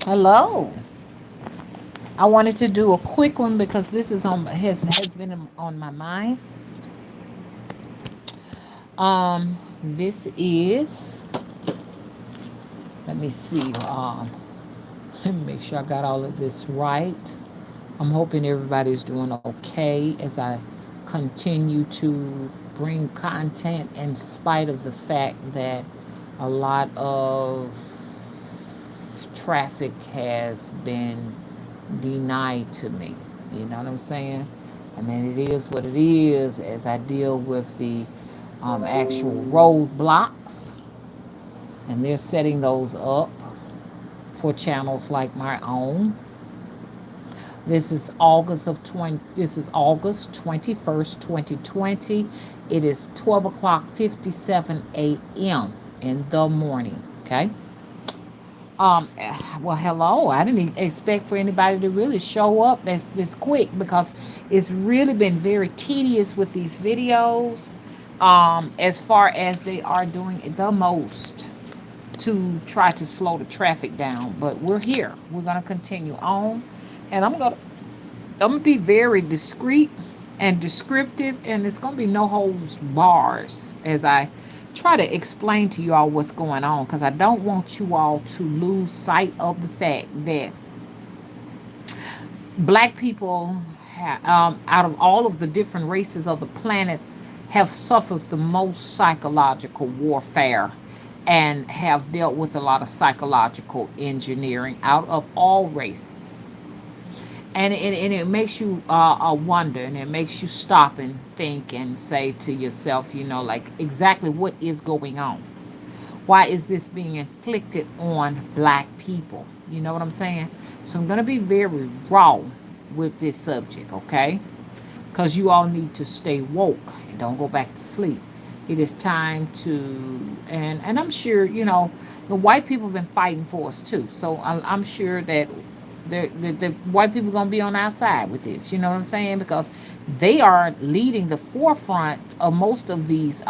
Hello. I wanted to do a quick one because this is has been on my mind. This is. Let me see. Let me make sure I got all of this right. I'm hoping everybody's doing okay as I continue to bring content in spite of the fact that a lot of traffic has been denied to me. You know what I'm saying? I mean, it is what it is as I deal with the actual roadblocks, and they're setting those up for channels like my own. This is August 21st, 2020. It is 12 o'clock 57 a.m. in the morning. Okay. Well, hello. I didn't expect for anybody to really show up this quick because it's really been very tedious with these videos. As far as they are doing the most to try to slow the traffic down, but we're here. We're gonna continue on, and I'm gonna be very discreet and descriptive, and it's gonna be no holds bars as I try to explain to you all what's going on, because I don't want you all to lose sight of the fact that black people, out of all of the different races of the planet, have suffered the most psychological warfare and have dealt with a lot of psychological engineering out of all races. And it makes you wonder, and it makes you stop and think and say to yourself, like, exactly what is going on. Why is this being inflicted on black people? You know what I'm saying? So I'm going to be very raw with this subject, okay? Because you all need to stay woke and don't go back to sleep. It is time to, and I'm sure, the white people have been fighting for us too. So I'm sure that the white people going to be on our side with this. You know what I'm saying? Because they are leading the forefront of most of these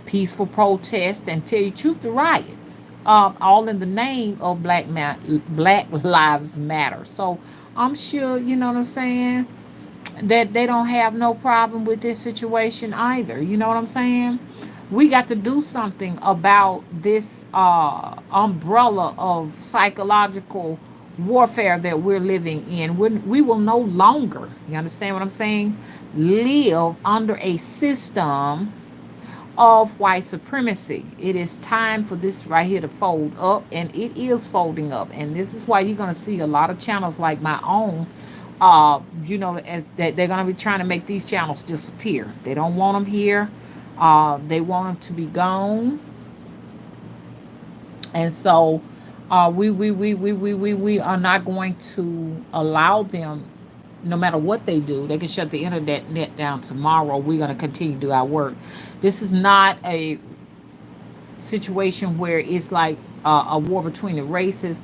peaceful protests and, tell you the truth, the riots. All in the name of Black Lives Matter. So I'm sure, you know what I'm saying, that they don't have no problem with this situation either. You know what I'm saying? We got to do something about this umbrella of psychological warfare that we're living in. We will no longer, you understand what I'm saying, live under a system of white supremacy. It is time for this right here to fold up, and it is folding up. And this is why you're going to see a lot of channels like my own. As that they're going to be trying to make these channels disappear. They don't want them here. They want them to be gone. And so we are not going to allow them. No matter what they do, they can shut the internet net down tomorrow. We're going to continue to do our work. This is not a situation where it's like a war between the races.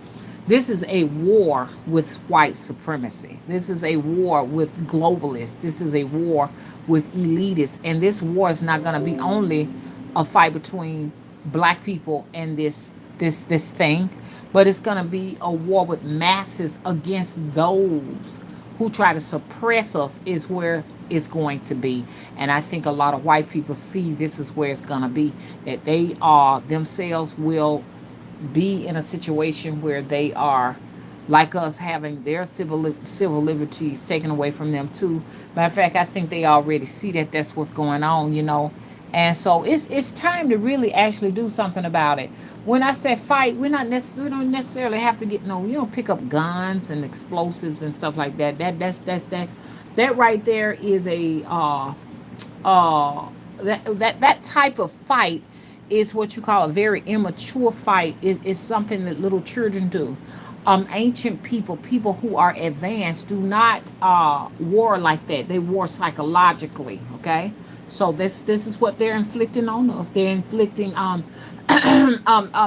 This is a war with white supremacy. This is a war with globalists. This is a war with elitists. And this war is not going to be only a fight between black people and this thing, but it's going to be a war with masses against those who try to suppress us, is where it's going to be. And I think a lot of white people see this is where it's going to be, that they are themselves will be in a situation where they are like us, having their civil liberties taken away from them too. Matter of fact, I think they already see that that's what's going on. And so it's time to really actually do something about it. When I say fight, we don't necessarily have to get no, pick up guns and explosives and stuff like that. That right there is a that type of fight is what you call a very immature fight. Is something that little children do. Ancient people who are advanced, do not war like that. They war psychologically. Okay, so this is what they're inflicting on us. They're inflicting a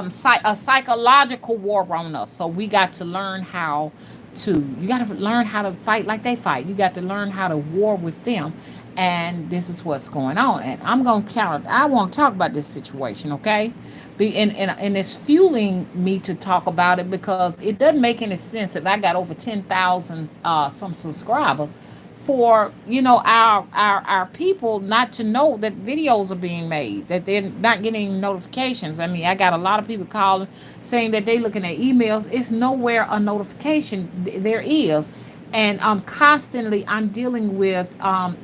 psychological war on us. So we got to learn how to. You got to learn how to fight like they fight. You got to learn how to war with them, And this is what's going on. And I'm going to counter. I want to talk about this situation, okay? And it's fueling me to talk about it because it doesn't make any sense if I got over 10,000 some subscribers for our people not to know that videos are being made, that they're not getting notifications. I mean, I got a lot of people calling saying that they looking at emails. It's nowhere a notification. There is. And constantly I'm dealing with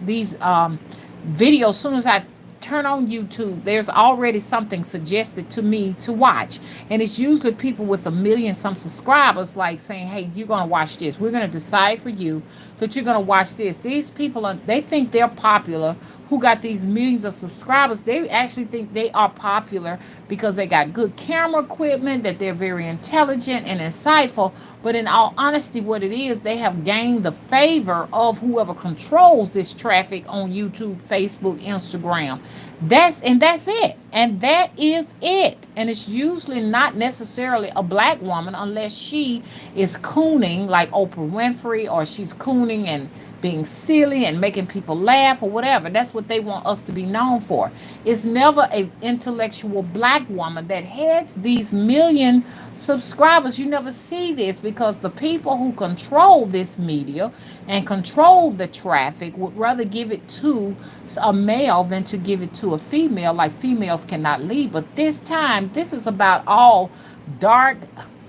these videos. As soon as I turn on YouTube, there's already something suggested to me to watch. And it's usually people with a million some subscribers, like saying, hey, you're going to watch this. We're going to decide for you that you're going to watch this. These people, they think they're popular, who got these millions of subscribers. They actually think they are popular because they got good camera equipment, that they're very intelligent and insightful. But in all honesty, what it is, they have gained the favor of whoever controls this traffic on YouTube, Facebook, Instagram. That's it. And that is it. And it's usually not necessarily a black woman unless she is cooning like Oprah Winfrey, or she's cooning and being silly and making people laugh or whatever. That's what they want us to be known for. It's never a intellectual black woman that heads these million subscribers. You never see this because the people who control this media and control the traffic would rather give it to a male than to give it to a female. Like females cannot lead. But this time, this is about all dark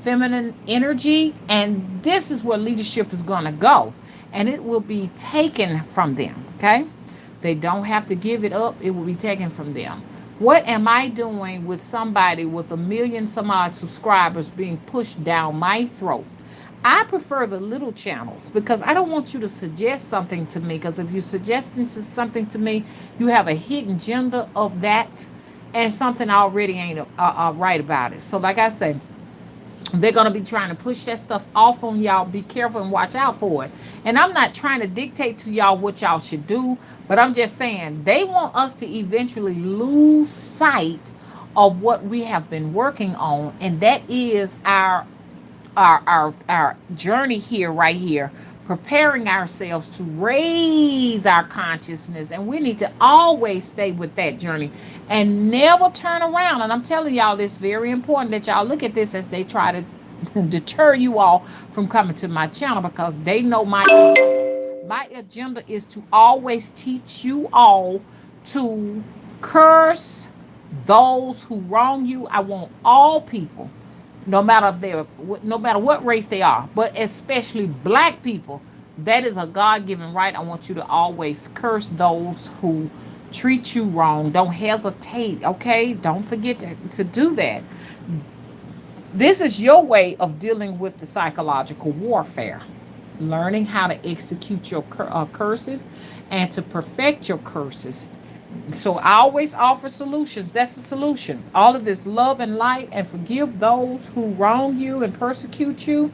feminine energy, and this is where leadership is going to go, and it will be taken from them. Okay, they don't have to give it up. It will be taken from them. What am I doing with somebody with a million some odd subscribers being pushed down my throat? I prefer the little channels because I don't want you to suggest something to me, because if you're suggesting something to me, you have a hidden agenda of that, and something already ain't right about it. So like I said, they're going to be trying to push that stuff off on y'all. Be careful and watch out for it. And I'm not trying to dictate to y'all what y'all should do, but I'm just saying they want us to eventually lose sight of what we have been working on, and that is our journey here, right here, preparing ourselves to raise our consciousness. And we need to always stay with that journey and never turn around. And I'm telling y'all, this very important that y'all look at this as they try to deter you all from coming to my channel, because they know my agenda is to always teach you all to curse those who wrong you. I want all people, no matter what race they are, but especially black people. That is a God-given right. I want you to always curse those who treat you wrong. Don't hesitate, okay? Don't forget to do that. This is your way of dealing with the psychological warfare, learning how to execute your curses and to perfect your curses. So I always offer solutions. That's the solution. All of this love and light, and forgive those who wrong you and persecute you.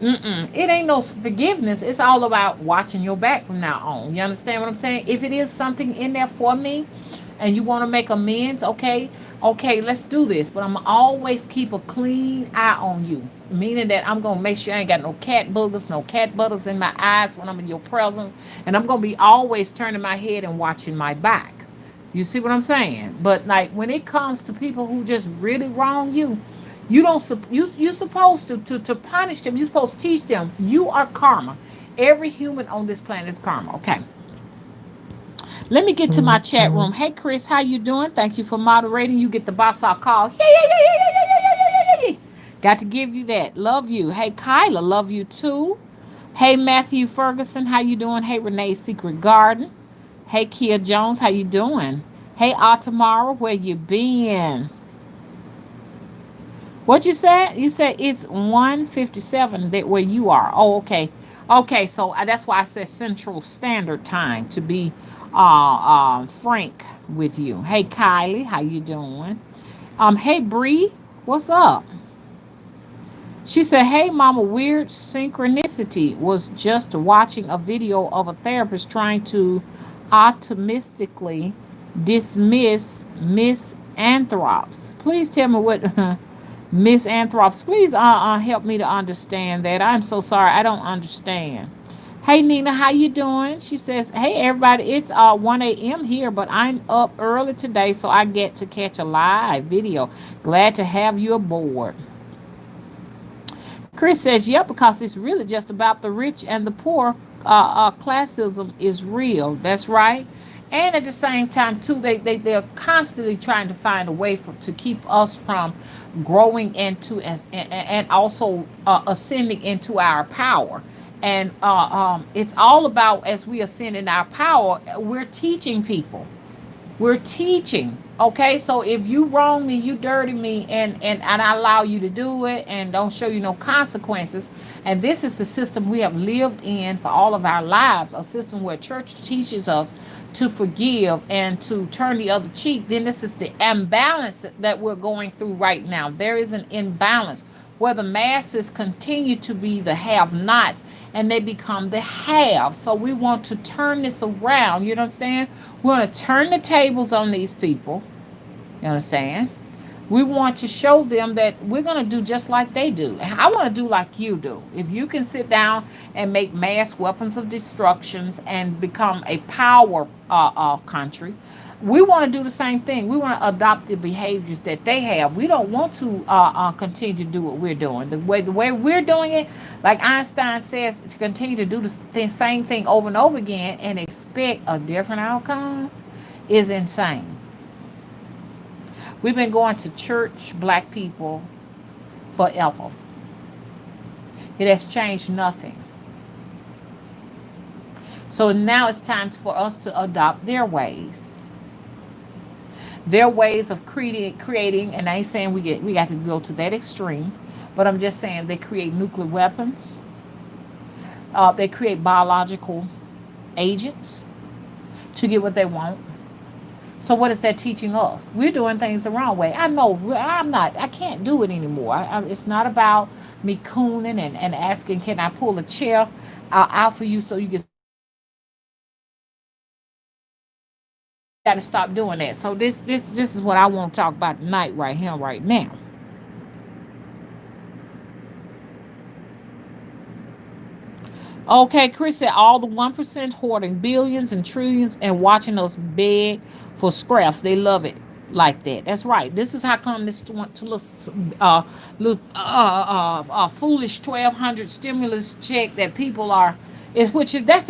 It ain't no forgiveness. It's all about watching your back from now on. You understand what I'm saying? If it is something in there for me and you want to make amends, okay, let's do this. But I'm always keep a clean eye on you. Meaning that I'm going to make sure I ain't got no cat boogers, no cat butters in my eyes when I'm in your presence. And I'm going to be always turning my head and watching my back. You see what I'm saying? But like when it comes to people who just really wrong you, you don't you're supposed to punish them. You're supposed to teach them. You are karma. Every human on this planet is karma. Okay. Let me get to my chat room. Hey Chris, how you doing? Thank you for moderating. You get the boss I'll call. Yeah. Got to give you that. Love you. Hey Kyla, love you too. Hey Matthew Ferguson, how you doing? Hey Renee's Secret Garden. Hey Kia Jones, how you doing? Hey Atamara, where you been? What you said? You said it's 1:57 that where you are. Oh, okay. Okay, so that's why I said Central Standard Time, to be frank with you. Hey Kylie, how you doing? Hey Bree, what's up? She said, hey mama, weird synchronicity. Was just watching a video of a therapist trying to optimistically dismiss misanthropes. Please tell me what misanthropes. Please help me to understand that. I'm so sorry, I don't understand. Hey Nina, how you doing? She says, "Hey everybody, it's 1 a.m. here, but I'm up early today, so I get to catch a live video. Glad to have you aboard." Chris says, "Yep, because it's really just about the rich and the poor. Classism is real. That's right." And at the same time, too, they're constantly trying to find a way to keep us from growing into and also ascending into our power. And it's all about, as we ascend in our power, we're teaching people. We're teaching. Okay, so if you wrong me, you dirty me, and I allow you to do it and don't show you no consequences. And this is the system we have lived in for all of our lives, a system where church teaches us to forgive and to turn the other cheek. Then this is the imbalance that we're going through right now. There is an imbalance where the masses continue to be the have nots and they become the have. So we want to turn this around. You understand? We want to turn the tables on these people. You understand? We want to show them that we're going to do just like they do. I want to do like you do. If you can sit down and make mass weapons of destructions and become a power country, we want to do the same thing. We want to adopt the behaviors that they have. We don't want to continue to do what we're doing. The way we're doing it, like Einstein says, to continue to do the same thing over and over again and expect a different outcome is insane. We've been going to church, black people, forever. It has changed nothing. So now it's time for us to adopt their ways. Their ways of creating, and I ain't saying we got to go to that extreme, but I'm just saying they create nuclear weapons. They create biological agents to get what they want. So what is that teaching us? We're doing things the wrong way. I know I can't do it anymore. It's not about me cooning and asking, can I pull a chair out for you so you can got to stop doing that. So this is what I want to talk about tonight, right here, right now. Okay, Chris said all the 1% hoarding billions and trillions and watching us beg for scraps. They love it like that. That's right. This is how come this to foolish 1,200 stimulus check that people are. Which is that's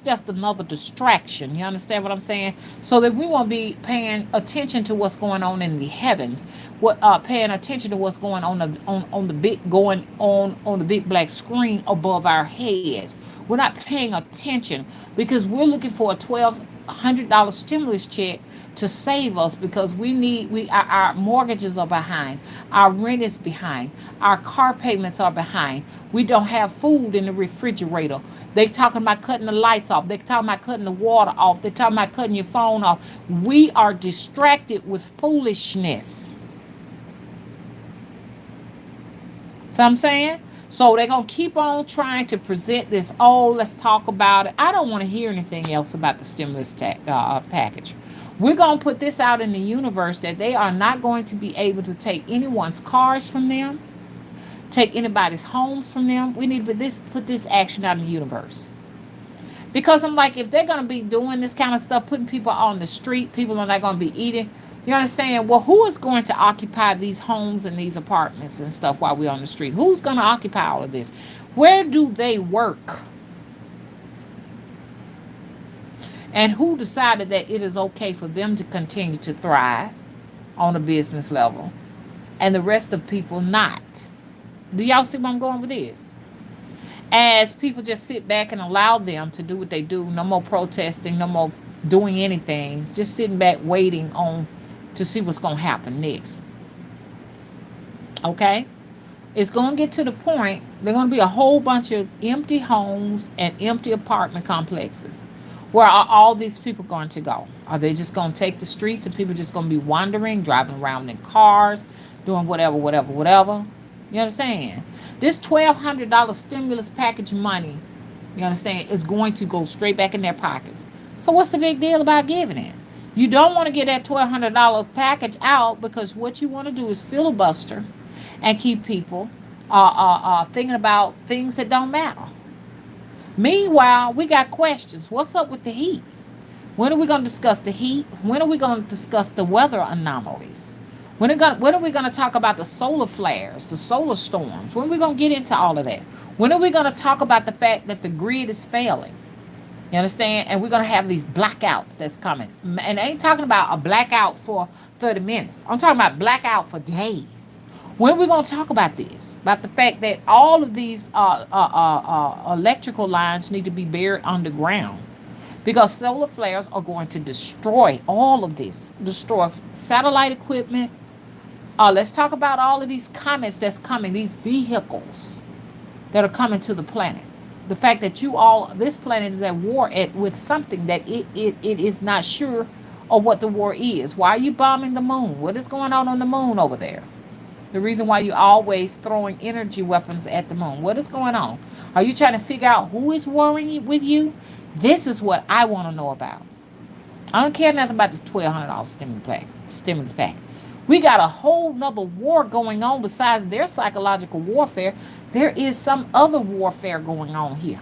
just another distraction. You understand what I'm saying? So that we won't be paying attention to what's going on in the heavens, what paying attention to what's going on the big on the big black screen above our heads. We're not paying attention because we're looking for a $1,200 stimulus check to save us because our mortgages are behind, our rent is behind, our car payments are behind. We don't have food in the refrigerator. They talking about cutting the lights off. They talking about cutting the water off. They talking about cutting your phone off. We are distracted with foolishness. So I'm saying, so they're gonna keep on trying to present this. Oh, let's talk about it. I don't want to hear anything else about the stimulus package. We're gonna put this out in the universe that they are not going to be able to take anyone's cars from them, take anybody's homes from them. We need to put this action out in the universe. Because I'm like, if they're gonna be doing this kind of stuff, putting people on the street, people are not gonna be eating. You understand? Well, who is going to occupy these homes and these apartments and stuff while we're on the street? Who's gonna occupy all of this? Where do they work? And who decided that it is okay for them to continue to thrive on a business level and the rest of people not? Do y'all see where I'm going with this? As people just sit back and allow them to do what they do, no more protesting, no more doing anything, just sitting back waiting on to see what's going to happen next. Okay? It's going to get to the point, there are going to be a whole bunch of empty homes and empty apartment complexes. Where are all these people going to go? Are they just going to take the streets and people just going to be wandering, driving around in cars, doing whatever? You understand? This $1,200 stimulus package money, you understand, is going to go straight back in their pockets. So what's the big deal about giving it? You don't want to get that $1,200 package out because what you want to do is filibuster and keep people thinking about things that don't matter. Meanwhile, we got questions. What's up with the heat? When are we going to discuss the heat? When are we going to discuss the weather anomalies? When are we going to talk about the solar flares, the solar storms? When are we going to get into all of that? When are we going to talk about the fact that the grid is failing? You understand? And we're going to have these blackouts that's coming. And I ain't talking about a blackout for 30 minutes. I'm talking about blackout for days. When are we going to talk about this? About the fact that all of these electrical lines need to be buried underground. Because solar flares are going to destroy all of this. Destroy satellite equipment. Let's talk about all of these comets that's coming. These vehicles that are coming to the planet. The fact that this planet is at war with something that it is not sure of what the war is. Why are you bombing the moon? What is going on the moon over there? The reason why you're always throwing energy weapons at the moon. What is going on? Are you trying to figure out who is warring with you? This is what I want to know about. I don't care nothing about this $1,200 stimulus package. We got a whole nother war going on besides their psychological warfare. There is some other warfare going on here.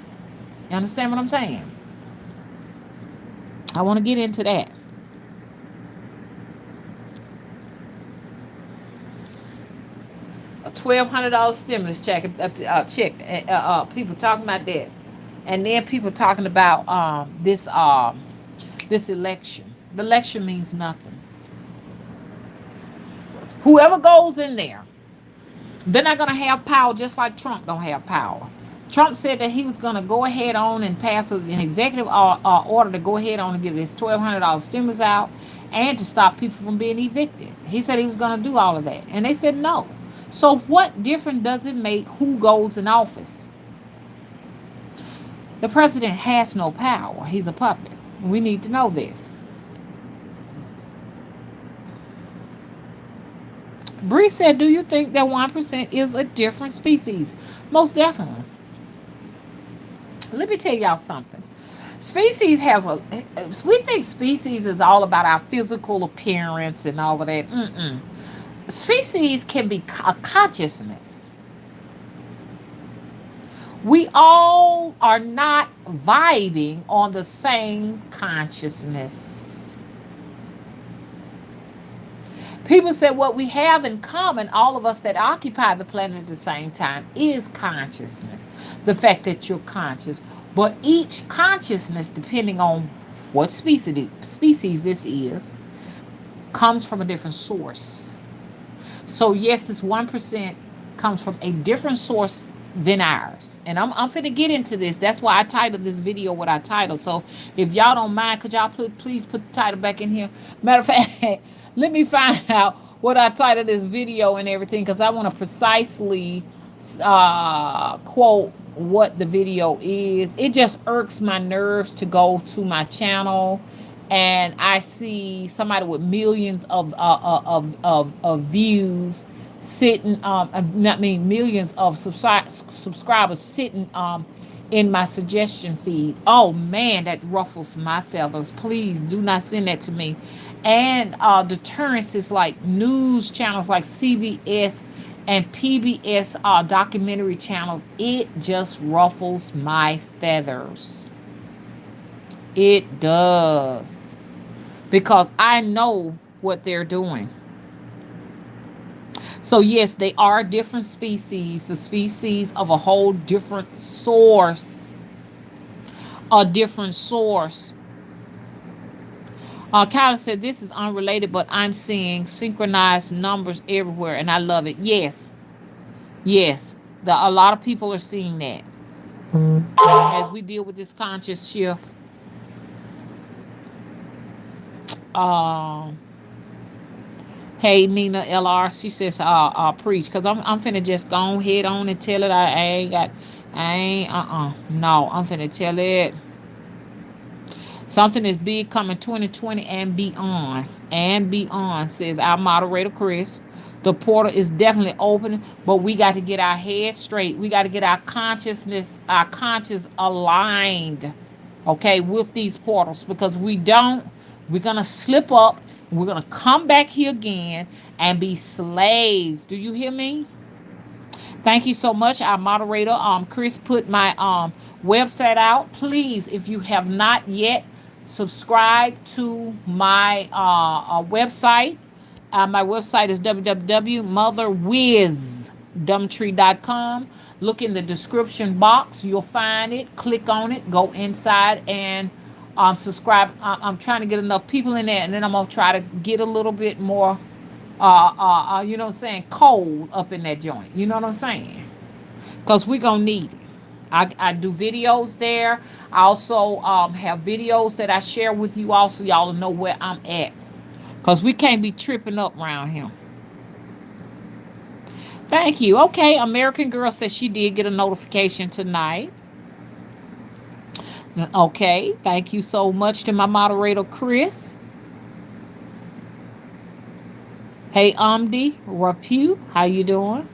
You understand what I'm saying? I want to get into that. A $1,200 stimulus check. People talking about that, and then people talking about this election. The election means nothing. Whoever goes in there, they're not going to have power just like Trump don't have power. Trump said that he was going to go ahead on and pass an executive order to go ahead on and give this $1,200 stimulus out and to stop people from being evicted. He said he was going to do all of that. And they said no. So what difference does it make who goes in office? The president has no power. He's a puppet. We need to know this. Bree said, do you think that 1% is a different species? Most definitely. Let me tell y'all something. We think species is all about our physical appearance and all of that. Species can be a consciousness. We all are not vibing on the same consciousness. People say what we have in common, all of us that occupy the planet at the same time, is consciousness. The fact that you're conscious. But each consciousness, depending on what species this is, comes from a different source. So yes, this 1% comes from a different source than ours. And I'm finna get into this. That's why I titled this video what I titled. So if y'all don't mind, could y'all please put the title back in here? Matter of fact, let me find out what I titled this video and everything, because I want to precisely quote what the video is. It just irks my nerves to go to my channel and I see somebody with millions of views sitting, millions of subscribers sitting in my suggestion feed. Oh man, that ruffles my feathers. Please do not send that to me. And deterrences like news channels like CBS and PBS documentary channels, it just ruffles my feathers. It does. Because I know what they're doing. So yes, they are different species, the species of a whole different source. A different source. Kyla said, this is unrelated, but I'm seeing synchronized numbers everywhere, and I love it. Yes. Yes. A lot of people are seeing that. As we deal with this conscious shift. Hey, Nina LR, she says, preach. Because I'm finna just go head on and tell it. No, I'm finna tell it. Something is big coming 2020 and beyond. And beyond, says our moderator, Chris. The portal is definitely open, but we got to get our head straight. We got to get our conscious aligned, okay, with these portals. Because we don't, we're going to slip up. We're going to come back here again and be slaves. Do you hear me? Thank you so much. Our moderator, Chris, put my website out. Please, if you have not yet subscribed to my website, my website is www.motherwisdomtree.com. Look in the description box. You'll find it. Click on it. Go inside and subscribe. I'm trying to get enough people in there, and then I'm going to try to get a little bit more, you know what I'm saying, cold up in that joint. You know what I'm saying? Because we're going to need it. I do videos there. I also have videos that I share with you all so y'all know where I'm at. Because we can't be tripping up around here. Thank you. Okay, American Girl says she did get a notification tonight. Okay, thank you so much to my moderator, Chris. Hey, Amdi Rapu, how you doing?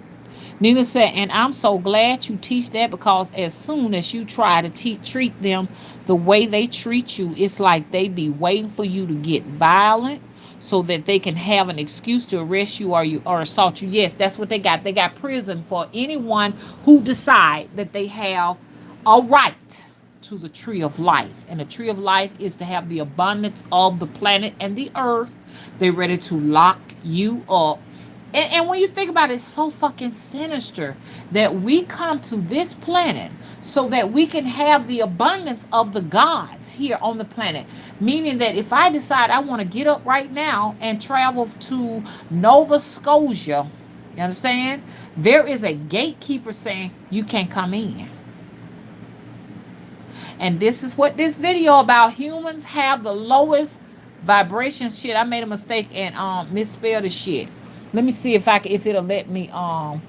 Nina said, and I'm so glad you teach that, because as soon as you try to treat them the way they treat you, it's like they be waiting for you to get violent so that they can have an excuse to arrest you or assault you. Yes, that's what they got. They got prison for anyone who decide that they have a right to the tree of life. And the tree of life is to have the abundance of the planet and the earth. They're ready to lock you up. And when you think about it, it's so fucking sinister that we come to this planet so that we can have the abundance of the gods here on the planet. Meaning that if I decide I want to get up right now and travel to Nova Scotia, you understand? There is a gatekeeper saying you can't come in. And this is what this video about. Humans have the lowest vibration. Shit, I made a mistake and misspelled the shit. Let me see if it'll let me now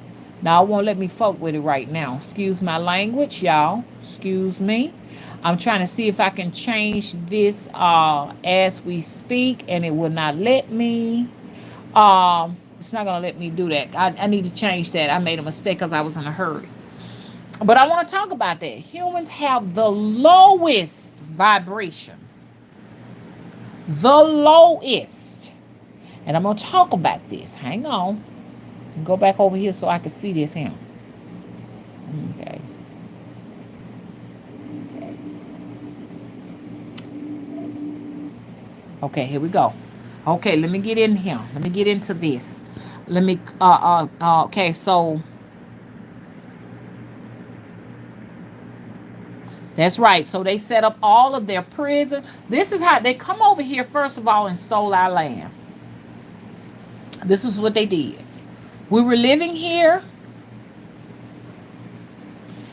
it won't let me fuck with it right now. Excuse my language, y'all. Excuse me. I'm trying to see if I can change this as we speak, and it will not let me. It's not gonna let me do that. I need to change that. I made a mistake because I was in a hurry. But I want to talk about that. Humans have the lowest vibrations. The lowest. And I'm going to talk about this. Hang on. Go back over here so I can see this here. Okay. Okay, here we go. Okay, let me get in here. Let me get into this. Let me, okay, so. That's right. So they set up all of their prison. This is how they come over here, first of all, and stole our land. This is what they did. We were living here,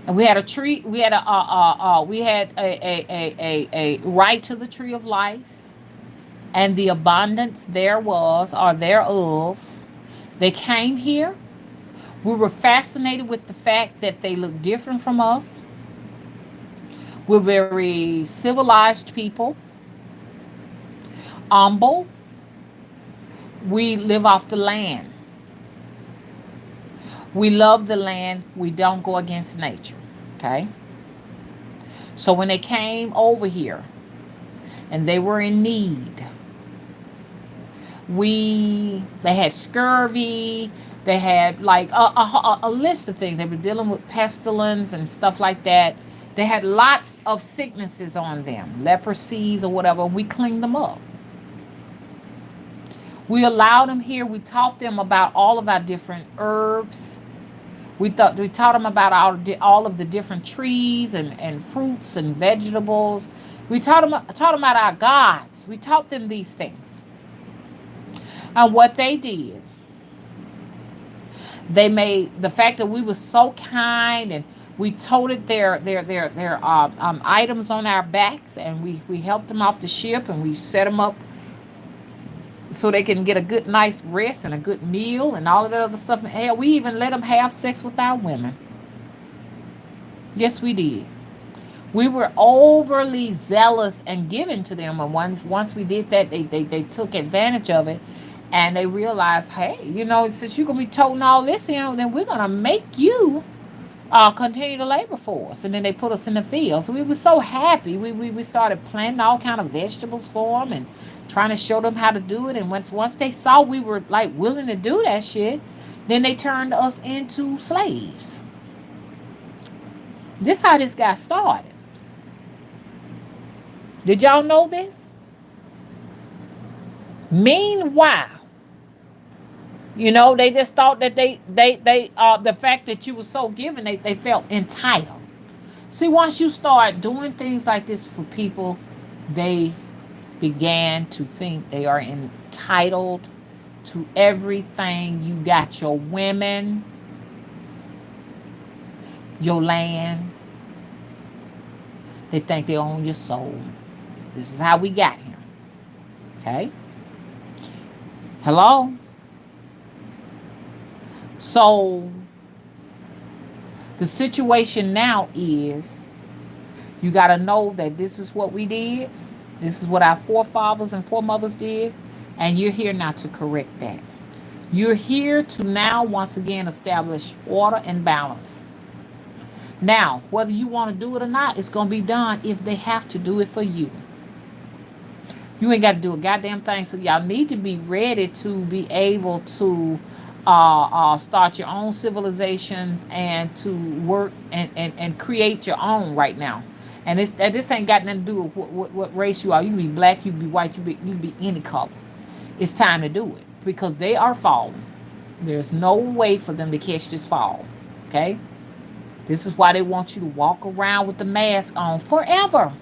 and we had a tree. We had a right to the tree of life, and the abundance there was or thereof. They came here. We were fascinated with the fact that they looked different from us. We're very civilized people, humble. We live off the land. We love the land. We don't go against nature. Okay? So when they came over here and they were in need, they had scurvy. They had like a list of things. They were dealing with pestilence and stuff like that. They had lots of sicknesses on them, leprosies or whatever. We cleaned them up. We allowed them here. We taught them about all of our different herbs. We taught them about all of the different trees and fruits and vegetables. We taught them about our gods. We taught them these things. And what they did, they made the fact that we were so kind, and we toted their items on our backs, and we helped them off the ship, and we set them up so they can get a good, nice rest and a good meal and all of that other stuff. Hell, we even let them have sex with our women. Yes, we did. We were overly zealous and giving to them, and once we did that, they took advantage of it, and they realized, hey, since you're gonna be toting all this in, then we're gonna make you continue to labor for us. And then they put us in the field. So we were so happy. We started planting all kind of vegetables for them and trying to show them how to do it. And once they saw we were like willing to do that shit, then they turned us into slaves. This how this got started. Did y'all know this? Meanwhile, they just thought that the fact that you were so given, they felt entitled. See, once you start doing things like this for people, they began to think they are entitled to everything. You got your women, your land. They think they own your soul. This is how we got here. Okay? Hello? So, the situation now is you got to know that this is what we did. This is what our forefathers and foremothers did. And you're here now to correct that. You're here to now, once again, establish order and balance. Now, whether you want to do it or not, it's going to be done if they have to do it for you. You ain't got to do a goddamn thing. So y'all need to be ready to be able to start your own civilizations and to work and create your own right now. And this ain't got nothing to do with what race you are. You can be black, you can be white, you can be any color. It's time to do it because they are falling. There's no way for them to catch this fall. Okay? This is why they want you to walk around with the mask on forever.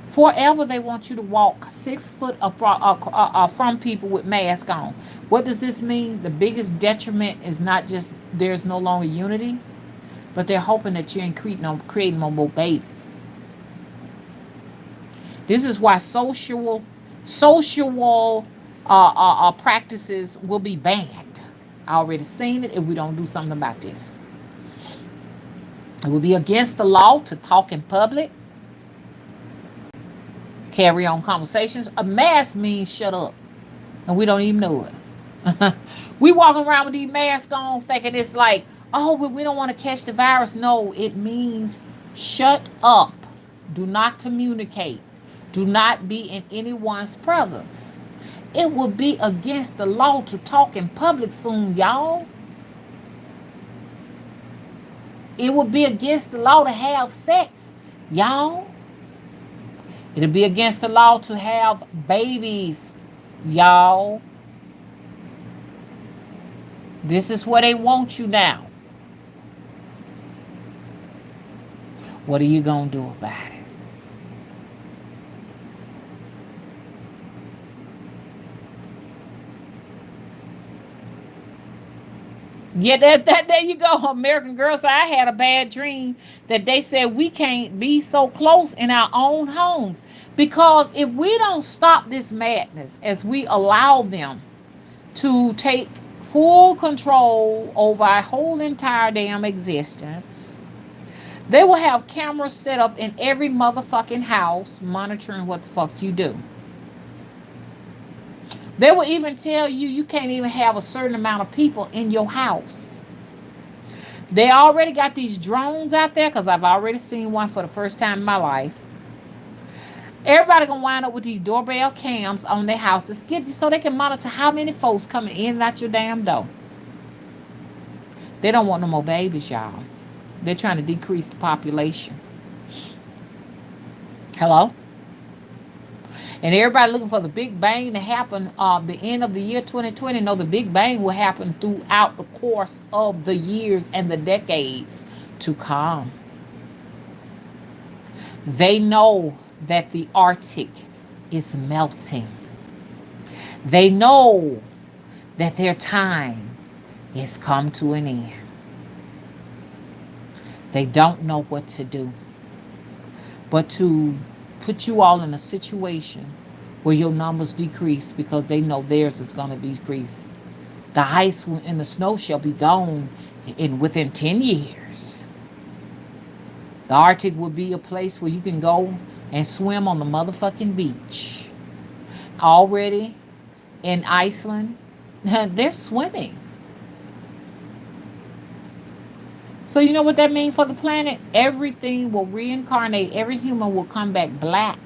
Forever they want you to walk 6 foot from people with mask on. What does this mean? The biggest detriment is not just there's no longer unity, but they're hoping that you ain't creating no more babies. This is why social practices will be banned. I already seen it if we don't do something about this. It will be against the law to talk in public, carry on conversations. A mask means shut up, and we don't even know it. We walking around with these masks on thinking it's like, oh, but we don't want to catch the virus. No, it means shut up. Do not communicate. Do not be in anyone's presence. It will be against the law to talk in public soon, y'all. It will be against the law to have sex, y'all. It'll be against the law to have babies, y'all. This is where they want you now. What are you going to do about it? Yeah, there you go. American Girl said, I had a bad dream that they said we can't be so close in our own homes. Because if we don't stop this madness as we allow them to take full control over our whole entire damn existence, they will have cameras set up in every motherfucking house monitoring what the fuck you do. They will even tell you you can't even have a certain amount of people in your house. They already got these drones out there because I've already seen one for the first time in my life. Everybody gonna wind up with these doorbell cams on their houses so they can monitor how many folks coming in and out your damn door. They don't want no more babies, y'all. They're trying to decrease the population. Hello? And everybody looking for the Big Bang to happen the end of the year 2020. No, the Big Bang will happen throughout the course of the years and the decades to come. They know that the Arctic is melting. They know that their time has come to an end. They don't know what to do but to put you all in a situation where your numbers decrease because they know theirs is going to decrease. The ice and the snow shall be gone within 10 years. The Arctic will be a place where you can go and swim on the motherfucking beach. Already in Iceland, they're swimming. So you know what that means for the planet? Everything will reincarnate. Every human will come back black.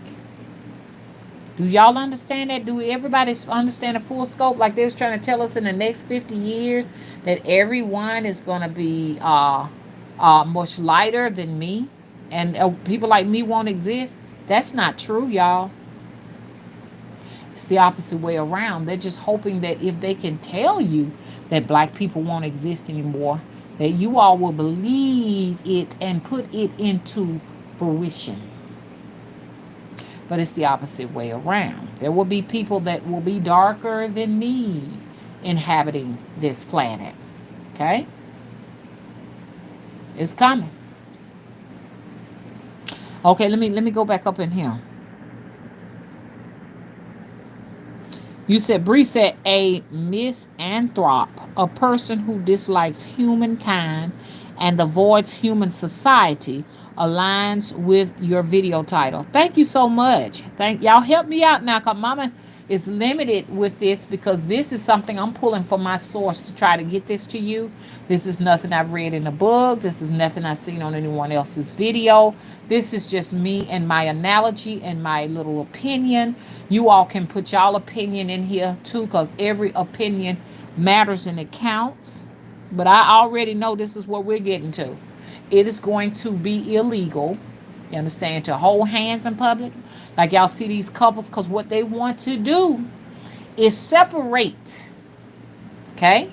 Do y'all understand that? Do everybody understand the full scope? Like they was trying to tell us in the next 50 years that everyone is going to be much lighter than me, and people like me won't exist. That's not true, y'all. It's the opposite way around. They're just hoping that if they can tell you that black people won't exist anymore, that you all will believe it and put it into fruition. But it's the opposite way around. There will be people that will be darker than me inhabiting this planet. Okay? It's coming. Okay, let me go back up in here. You said, Bree said, a misanthrope, a person who dislikes humankind and avoids human society, aligns with your video title. Thank you so much. Thank y'all. Help me out now, cause Mama is limited with this because this is something I'm pulling from my source to try to get this to you. This is nothing I've read in a book. This is nothing I've seen on anyone else's video. This is just me and my analogy and my little opinion. You all can put y'all opinion in here too, because every opinion matters and it counts. But I already know this is what we're getting to. It is going to be illegal, you understand, to hold hands in public. Like y'all see these couples, because what they want to do is separate, okay,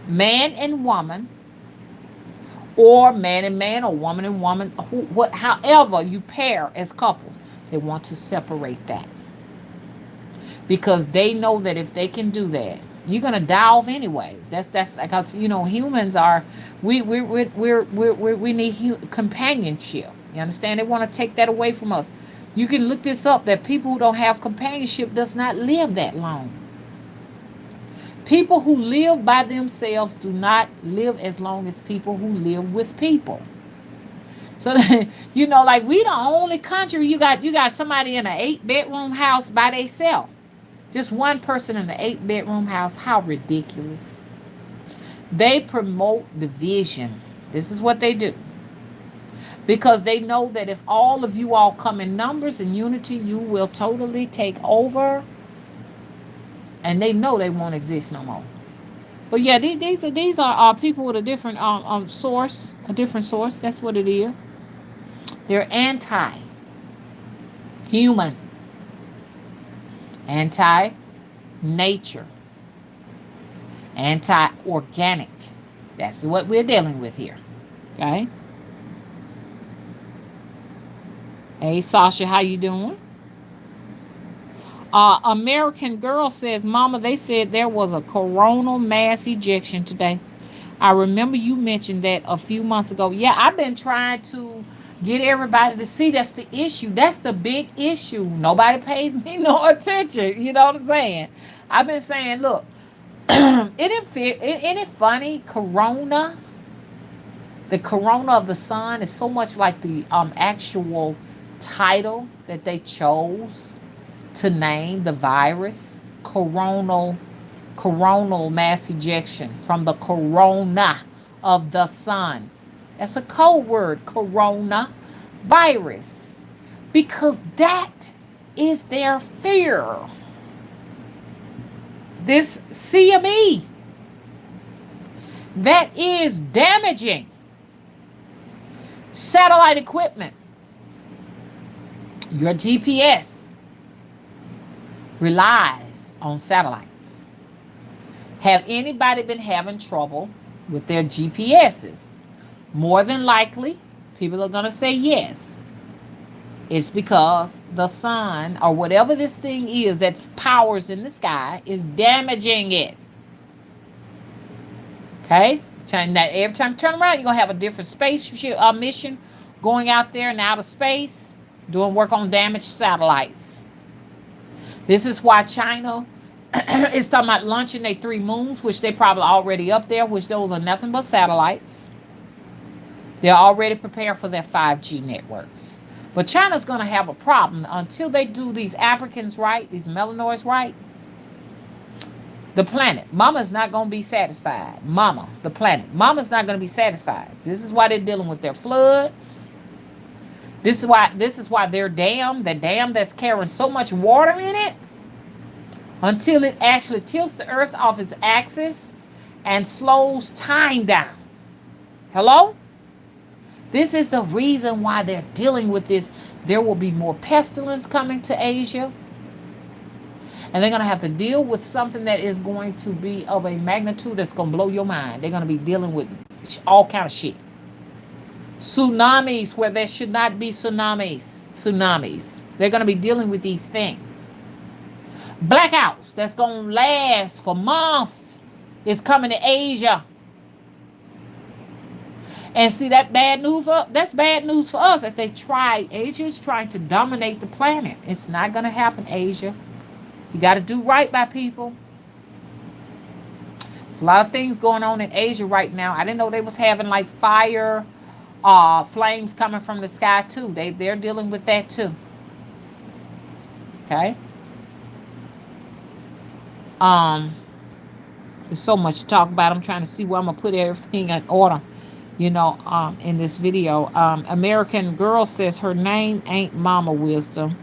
man and woman, or man and man, or woman and woman, however you pair as couples. They want to separate that because they know that if they can do that, you're gonna die off anyways. That's because humans are we need companionship. You understand? They want to take that away from us. You can look this up, that people who don't have companionship does not live that long. People who live by themselves do not live as long as people who live with people. So like we the only country you got somebody in an 8-bedroom house by themselves. Just one person in an 8-bedroom house. How ridiculous. They promote division. This is what they do. Because they know that if all of you all come in numbers and unity, you will totally take over. And they know they won't exist no more. But yeah, these are people with a different source. A different source. That's what it is. They're anti-human. Anti-nature, anti-organic. That's what we're dealing with here. Okay. Hey, Sasha, how you doing? American Girl says, Mama, they said there was a coronal mass ejection today. I remember you mentioned that a few months ago. Yeah, I've been trying to get everybody to see that's the issue. That's the big issue. Nobody pays me no attention. You know what I'm saying? I've been saying, look, isn't it funny? Corona, the corona of the sun is so much like the actual title that they chose to name the virus. Coronal mass ejection from the corona of the sun. That's a code word, corona virus, because that is their fear. This CME that is damaging satellite equipment. Your GPS relies on satellites. Have anybody been having trouble with their GPSs? More than likely, people are going to say yes. It's because the sun, or whatever this thing is that powers in the sky, is damaging it. Okay? Every time you turn around, you're going to have a different space mission going out there in outer space, doing work on damaged satellites. This is why China is talking about launching their 3 moons, which they probably already up there, which those are nothing but satellites. They're already prepared for their 5G networks. But China's going to have a problem until they do these Africans right, these melanoids right. The planet. Mama's not going to be satisfied. The planet. Mama's not going to be satisfied. This is why they're dealing with their floods. This is why their dam, the dam that's carrying so much water in it, until it actually tilts the earth off its axis and slows time down. Hello? This is the reason why they're dealing with this. There will be more pestilence coming to Asia. And they're going to have to deal with something that is going to be of a magnitude that's going to blow your mind. They're going to be dealing with all kind of shit. Tsunamis where there should not be tsunamis. They're going to be dealing with these things. Blackouts that's going to last for months is coming to Asia. And see, that's bad news for us as Asia is trying to dominate the planet. It's not going to happen, Asia. You got to do right by people. There's a lot of things going on in Asia right now. I didn't know they was having like fire, flames coming from the sky too. They're dealing with that too. Okay. There's so much to talk about. I'm trying to see where I'm gonna put everything in order. In this video. American girl says her name ain't Mama Wisdom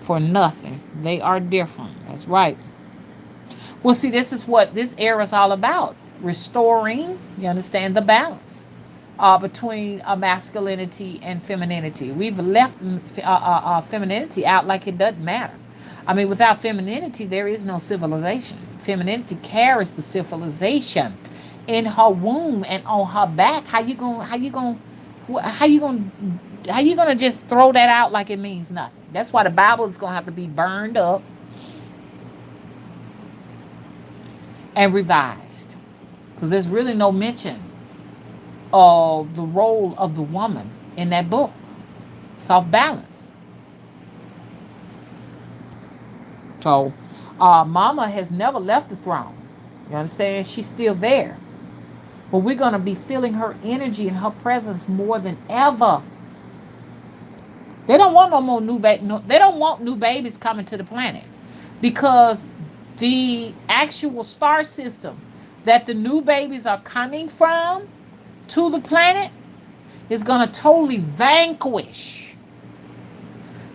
for nothing. They are different. That's right. Well, see, this is what this era is all about. Restoring, you understand, the balance between masculinity and femininity. We've left femininity out like it doesn't matter. I mean, without femininity, there is no civilization. Femininity carries the civilization in her womb and on her back. How you gonna just throw that out like it means nothing? That's why the Bible is gonna have to be burned up and revised, because there's really no mention of the role of the woman in that book. It's off balance. So Mama has never left the throne. You understand? She's still there. But we're going to be feeling her energy and her presence more than ever. They don't want no more they don't want new babies coming to the planet, because the actual star system that the new babies are coming from to the planet is going to totally vanquish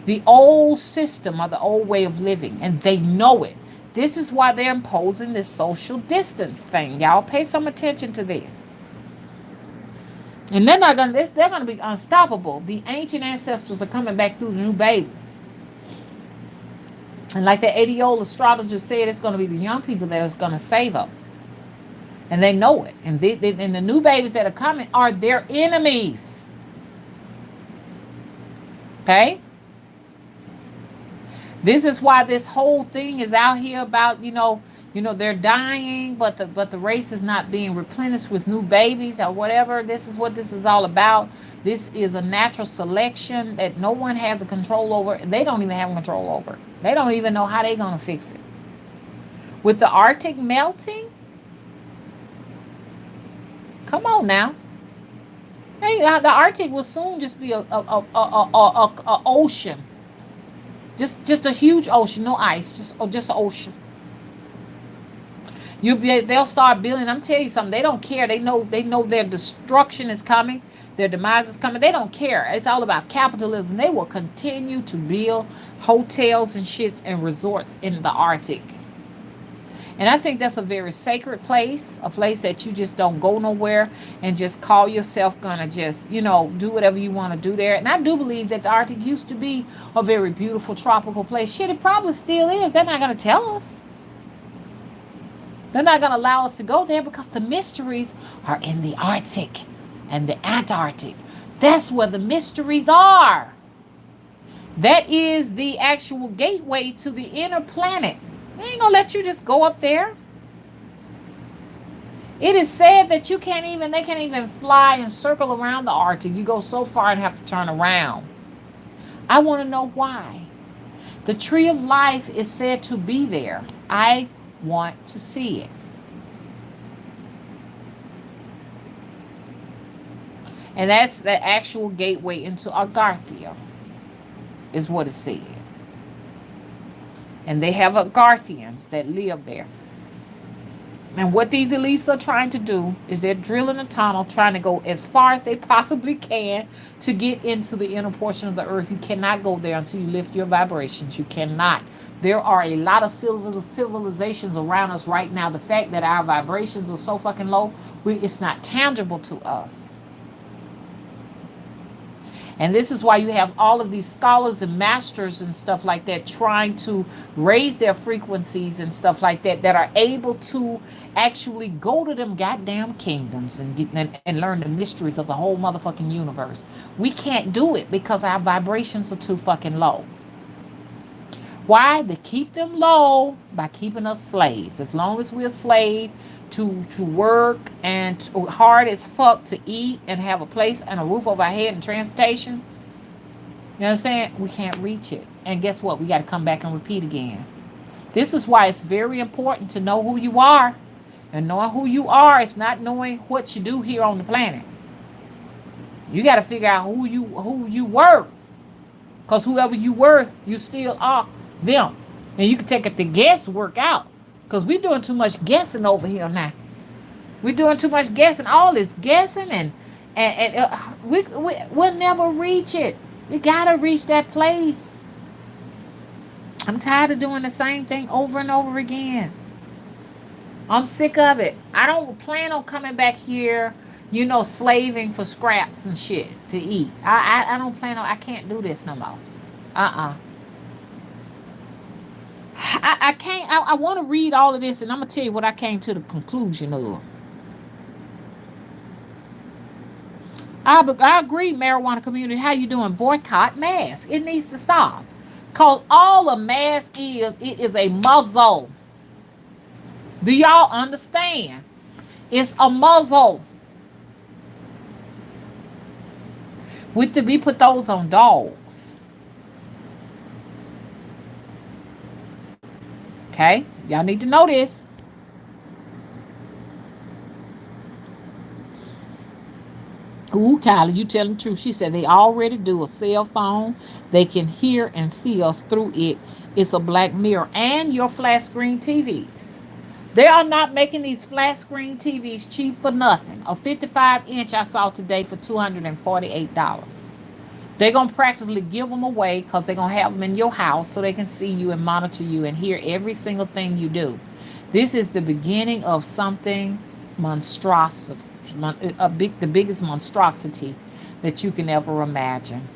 the old system or the old way of living, and they know it. This is why they're imposing this social distance thing. Y'all pay some attention to this. And they're going to be unstoppable. The ancient ancestors are coming back through the new babies. And like the 80-year-old astrologer said, it's going to be the young people that is going to save us. And they know it. And the new babies that are coming are their enemies. Okay? This is why this whole thing is out here about, they're dying, but the race is not being replenished with new babies or whatever. This is what this is all about. This is a natural selection that no one has a control over. They don't even have control over. They don't even know how they're going to fix it. With the Arctic melting, come on now. Hey, the Arctic will soon just be a ocean. Just a huge ocean, no ice, just an ocean. They'll start building. I'm telling you something. They don't care. They know their destruction is coming. Their demise is coming. They don't care. It's all about capitalism. They will continue to build hotels and shits and resorts in the Arctic. And I think that's a very sacred place, a place that you just don't go nowhere and just call yourself gonna just, do whatever you want to do there. And I do believe that the Arctic used to be a very beautiful tropical place. Shit, it probably still is. They're not gonna tell us. They're not gonna allow us to go there because the mysteries are in the Arctic and the Antarctic. That's where the mysteries are. That is the actual gateway to the inner planet. They ain't gonna let you just go up there. It is said that they can't even fly and circle around the Arctic. You go so far and have to turn around. I want to know why. The tree of life is said to be there. I want to see it. And that's the actual gateway into Agartha, is what it said. And they have Agarthians that live there. And what these elites are trying to do is they're drilling a tunnel, trying to go as far as they possibly can to get into the inner portion of the earth. You cannot go there until you lift your vibrations. You cannot. There are a lot of civilizations around us right now. The fact that our vibrations are so fucking low, it's not tangible to us. And this is why you have all of these scholars and masters and stuff like that trying to raise their frequencies and stuff like that, that are able to actually go to them goddamn kingdoms and and learn the mysteries of the whole motherfucking universe. We can't do it because our vibrations are too fucking low. Why? They keep them low by keeping us slaves. As long as we're a slave to work and hard as fuck to eat and have a place and a roof over our head and transportation, you understand? We can't reach it. And guess what? We got to come back and repeat again. This is why it's very important to know who you are. And knowing who you are is not knowing what you do here on the planet. You got to figure out who you were. Because whoever you were, you still are them. And you can take it the guesswork out. Because we're doing too much guessing over here now. We're doing too much guessing. All this guessing and we'll never reach it. We got to reach that place. I'm tired of doing the same thing over and over again. I'm sick of it. I don't plan on coming back here, slaving for scraps and shit to eat. I don't plan on, I can't do this no more. I can't. I want to read all of this, and I'm going to tell you what I came to the conclusion of. I agree, marijuana community. How you doing? Boycott masks. It needs to stop. Because all a mask is, it is a muzzle. Do y'all understand? It's a muzzle. We put those on dogs. Okay? Y'all need to know this. Ooh, Kylie, you telling the truth. She said they already do a cell phone. They can hear and see us through it. It's a black mirror. And your flat screen TVs. They are not making these flat screen TVs cheap for nothing. A 55-inch I saw today for $248. They're going to practically give them away because they're going to have them in your house so they can see you and monitor you and hear every single thing you do. This is the beginning of something monstrosity, the biggest monstrosity that you can ever imagine.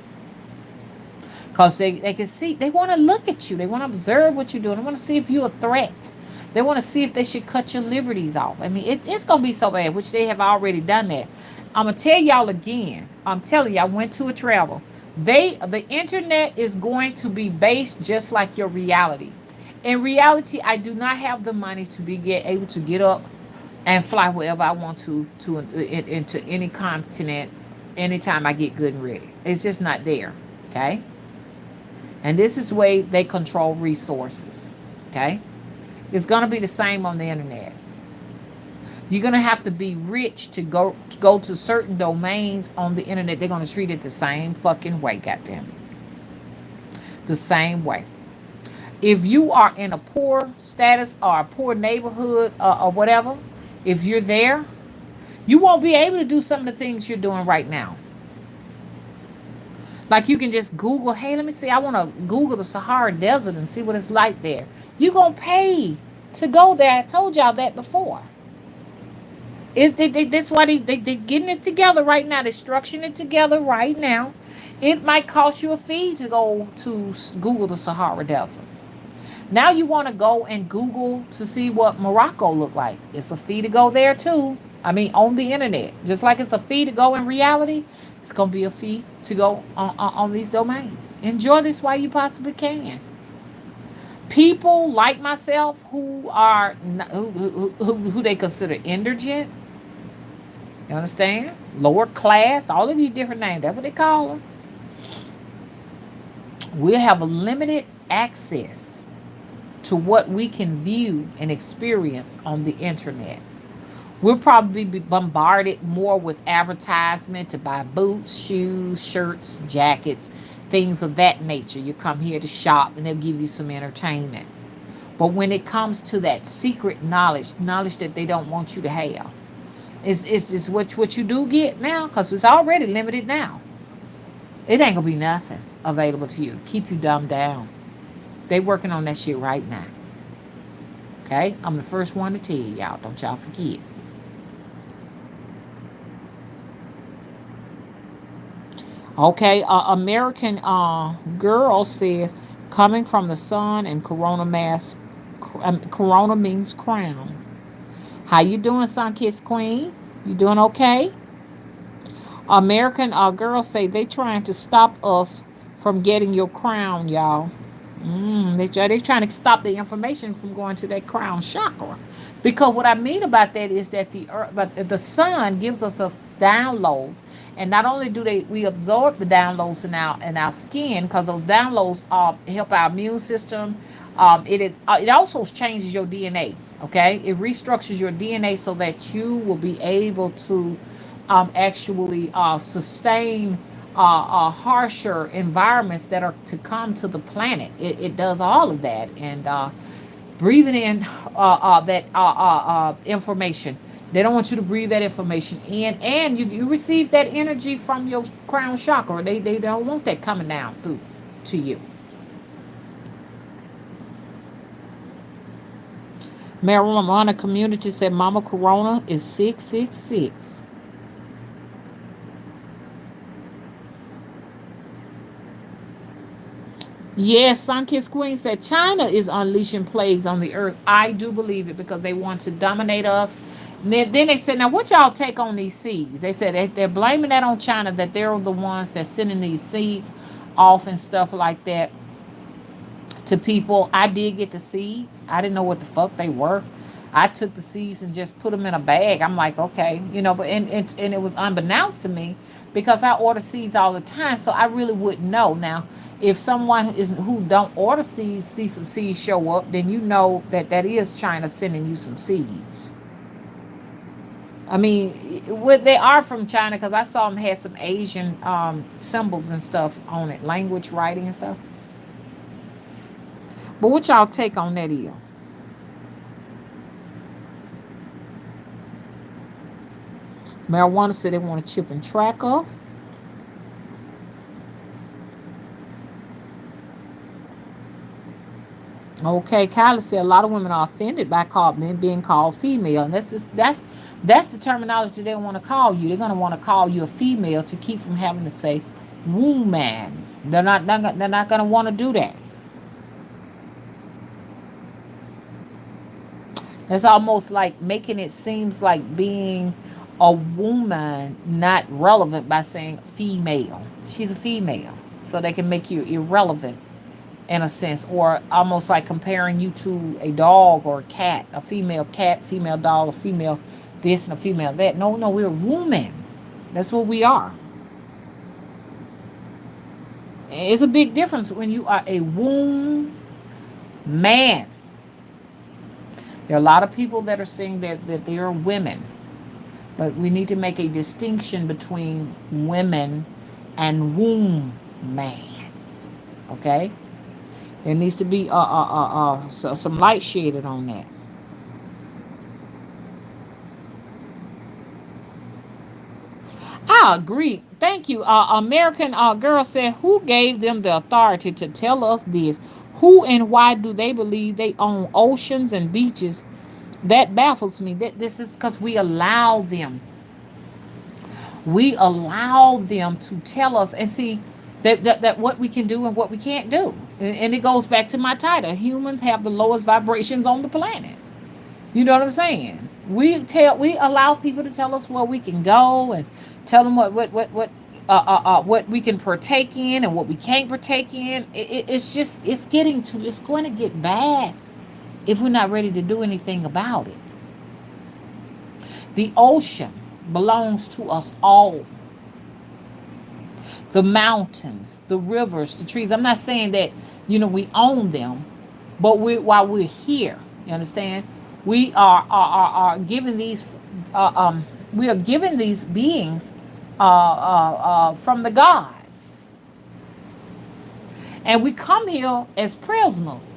Because they can see, they want to look at you. They want to observe what you're doing. They want to see if you're a threat. They want to see if they should cut your liberties off. I mean, it's going to be so bad, which they have already done that. I'm going to tell y'all again. I'm telling you, I went to a travel. The internet is going to be based just like your reality. In reality, I do not have the money to be able to get up and fly wherever I want to into any continent anytime I get good and ready. It's just not there. Okay? And this is the way they control resources. Okay? It's going to be the same on the internet. You're going to have to be rich to go to certain domains on the internet. They're going to treat it the same fucking way, goddamn it. The same way. If you are in a poor status or a poor neighborhood or whatever, if you're there, you won't be able to do some of the things you're doing right now. Like you can just Google, hey, let me see, I want to Google the Sahara Desert and see what it's like there. You're going to pay to go there. I told y'all that before. That's why they're getting this together right now. They're structuring it together right now. It might cost you a fee to go to Google the Sahara Desert. Now you want to go and Google to see what Morocco look like. It's a fee to go there too. I mean, on the internet. Just like it's a fee to go in reality, it's going to be a fee to go on these domains. Enjoy this while you possibly can. People like myself who are who they consider indigent, you understand? Lower class, all of these different names. That's what they call them. We'll have a limited access to what we can view and experience on the internet. We'll probably be bombarded more with advertisement to buy boots, shoes, shirts, jackets, things of that nature. You come here to shop and they'll give you some entertainment. But when it comes to that secret knowledge that they don't want you to have, it's what you do get now, because it's already limited now. It ain't gonna be nothing available to you. Keep you dumbed down. They working on that shit right now. Okay? I'm the first one to tell y'all. Don't y'all forget. Okay, American girl says, coming from the sun and corona mask, corona means crown. How you doing, sun kissed queen? You doing okay? American girls say they trying to stop us from getting your crown, y'all. They trying to stop the information from going to that crown chakra, because what I mean about that is that the sun gives us those downloads, and not only do we absorb the downloads in our skin, because those downloads help our immune system. It also changes your DNA. Okay, it restructures your DNA so that you will be able to actually sustain harsher environments that are to come to the planet. It does all of that, and breathing in that information. They don't want you to breathe that information in, and you receive that energy from your crown chakra. They don't want that coming down through to you. Marijuana community said Mama Corona is 666. Yes, Sunkissed Queen said China is unleashing plagues on the earth. I do believe it, because they want to dominate us. Then they said, now what y'all take on these seeds? They said they're blaming that on China, that they're the ones that's sending these seeds off and stuff like that to people. I did get the seeds. I didn't know what the fuck they were. I took the seeds and just put them in a bag. I'm like, okay, but and it was unbeknownst to me, because I order seeds all the time, so I really wouldn't know. Now, if someone who don't order seeds see some seeds show up, then you know that is China sending you some seeds. I mean, they are from China, because I saw them had some Asian symbols and stuff on it, language, writing and stuff. But what y'all take on that is? Marijuana said they want to chip and track us. Okay, Kylie said a lot of women are offended by being called female, and that's the terminology they want to call you. They're gonna want to call you a female to keep from having to say woman. They're not gonna want to do that. It's almost like making it seems like being a woman not relevant by saying female. She's a female, so they can make you irrelevant in a sense, or almost like comparing you to a dog or a cat, female dog, a female this and a female that. No, we're women. That's what we are. It's a big difference when you are a womb man. There are a lot of people that are saying that they are women, but we need to make a distinction between women and womb man. Okay? There needs to be some light shaded on that. I agree. Thank you. American girl said, who gave them the authority to tell us this? Who and why do they believe they own oceans and beaches? That baffles me. This is because we allow them. We allow them to tell us, and see that what we can do and what we can't do. And it goes back to my title. Humans have the lowest vibrations on the planet. You know what I'm saying? We allow people to tell us where we can go, and tell them what we can partake in and what we can't partake in. It's going to get bad if we're not ready to do anything about it. The ocean belongs to us all. The mountains, the rivers, the trees. I'm not saying that we own them, but while we're here, you understand, we are given these we are given these beings from the gods, and we come here as prisoners.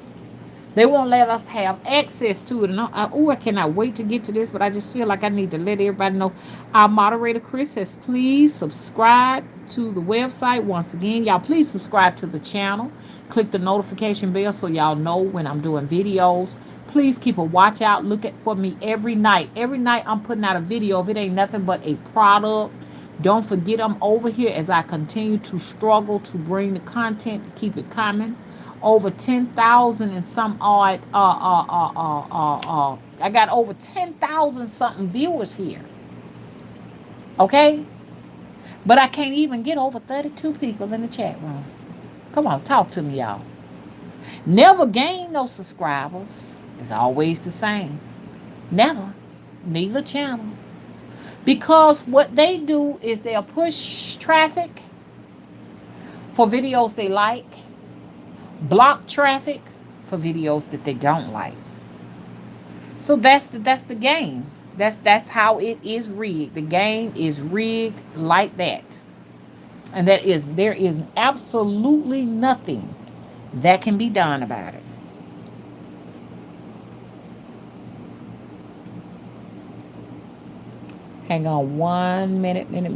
They won't let us have access to it. And I cannot wait to get to this, but I just feel like I need to let everybody know. Our moderator, Chris, says, please subscribe to the website. Once again, y'all, please subscribe to the channel. Click the notification bell so y'all know when I'm doing videos. Please keep a watch out. Look at for me every night. Every night I'm putting out a video. If it ain't nothing but a product, don't forget I'm over here as I continue to struggle to bring the content to keep it coming. Over 10,000 and some odd. I got over 10,000 something viewers here. Okay, but I can't even get over 32 people in the chat room. Come on, talk to me, y'all. Never gain no subscribers. It's always the same. Never. Neither channel. Because what they do is they'll push traffic for videos they like, block traffic for videos that they don't like. So that's the game. That's how it is rigged. The game is rigged like that. And there is absolutely nothing that can be done about it. Hang on 1 minute. Hang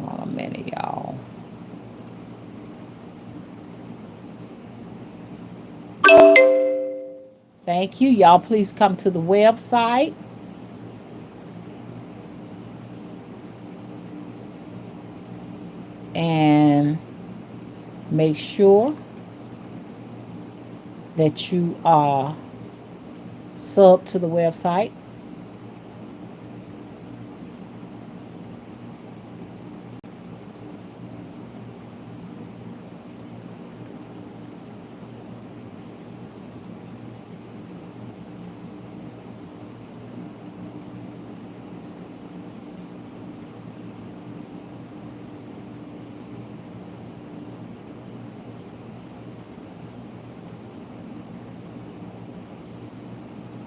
on a minute, y'all. Thank you. Y'all, please come to the website. And make sure that you are sub to the website.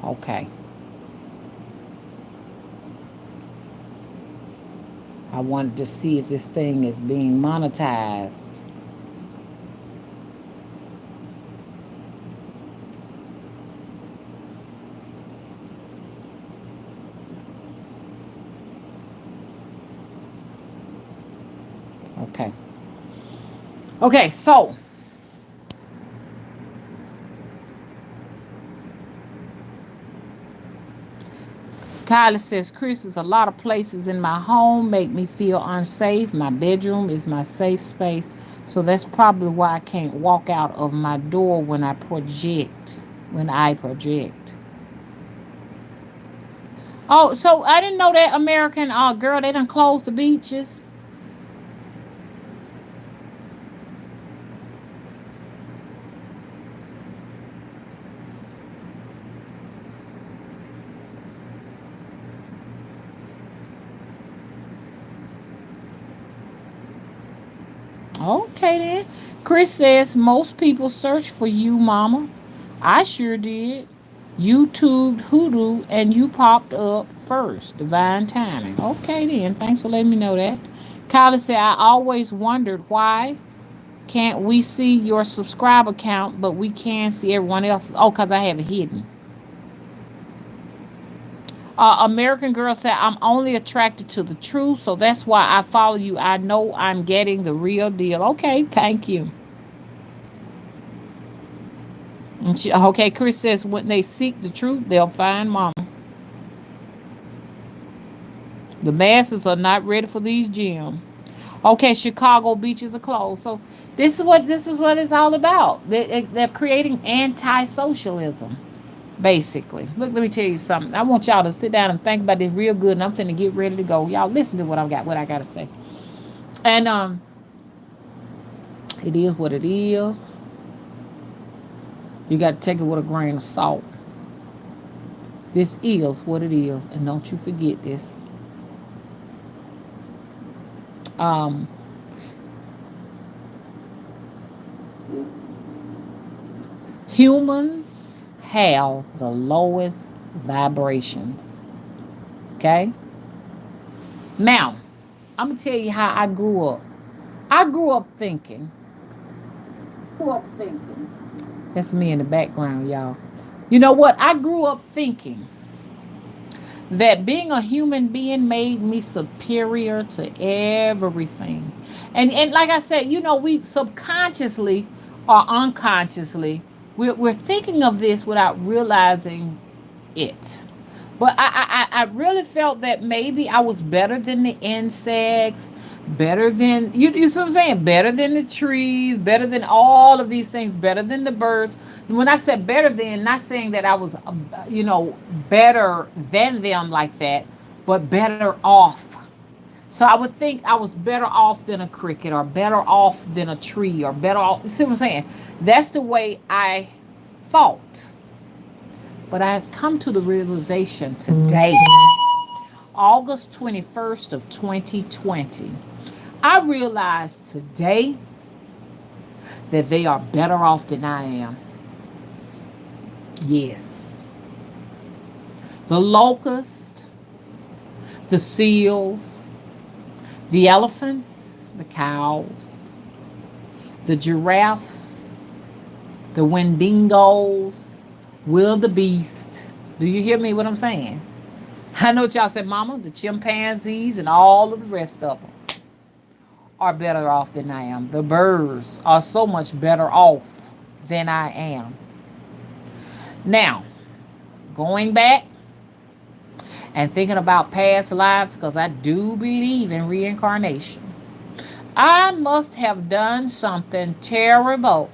Okay. I wanted to see if this thing is being monetized. Okay. Okay, so Kylie says, Chris, a lot of places in my home make me feel unsafe. My bedroom is my safe space. So that's probably why I can't walk out of my door when I project. Oh, so I didn't know that American girl, they done closed the beaches. Okay then. Chris says most people search for you, mama. I sure did. YouTube hoodoo and you popped up first. Divine timing. Okay then. Thanks for letting me know that. Kylie said, I always wondered why can't we see your subscriber count, but we can see everyone else's. Oh, because I have it hidden. American Girl said, I'm only attracted to the truth, so that's why I follow you. I know I'm getting the real deal. Okay, thank you. And okay, Chris says, when they seek the truth, they'll find mama. The masses are not ready for these gyms. Okay, Chicago beaches are closed. So this is what it's all about. They're creating anti-socialism. Basically. Look, let me tell you something. I want y'all to sit down and think about this real good, and I'm finna get ready to go. Y'all listen to what I gotta say. And it is what it is. You gotta take it with a grain of salt. This is what it is, and don't you forget this. Humans have the lowest vibrations. Okay? Now, I'm going to tell you how I grew up. I grew up thinking That's me in the background, y'all. You know what? I grew up thinking that being a human being made me superior to everything. And like I said, you know, we subconsciously or unconsciously, we're thinking of this without realizing it. But I really felt that maybe I was better than the insects, better than you see what I'm saying? Better than the trees, better than all of these things, better than the birds. When I said better than, not saying that I was, better than them like that, but better off. So I would think I was better off than a cricket, or better off than a tree, or better off. You see what I'm saying? That's the way I thought. But I've come to the realization today, August 21st of 2020, I realized today that they are better off than I am. Yes. The locust, the seals, the elephants, the cows, the giraffes, the wendigos, wildebeest. Do you hear me what I'm saying? I know what y'all said, Mama, the chimpanzees and all of the rest of them are better off than I am. The birds are so much better off than I am. Now, going back and thinking about past lives, because I do believe in reincarnation, I must have done something terrible,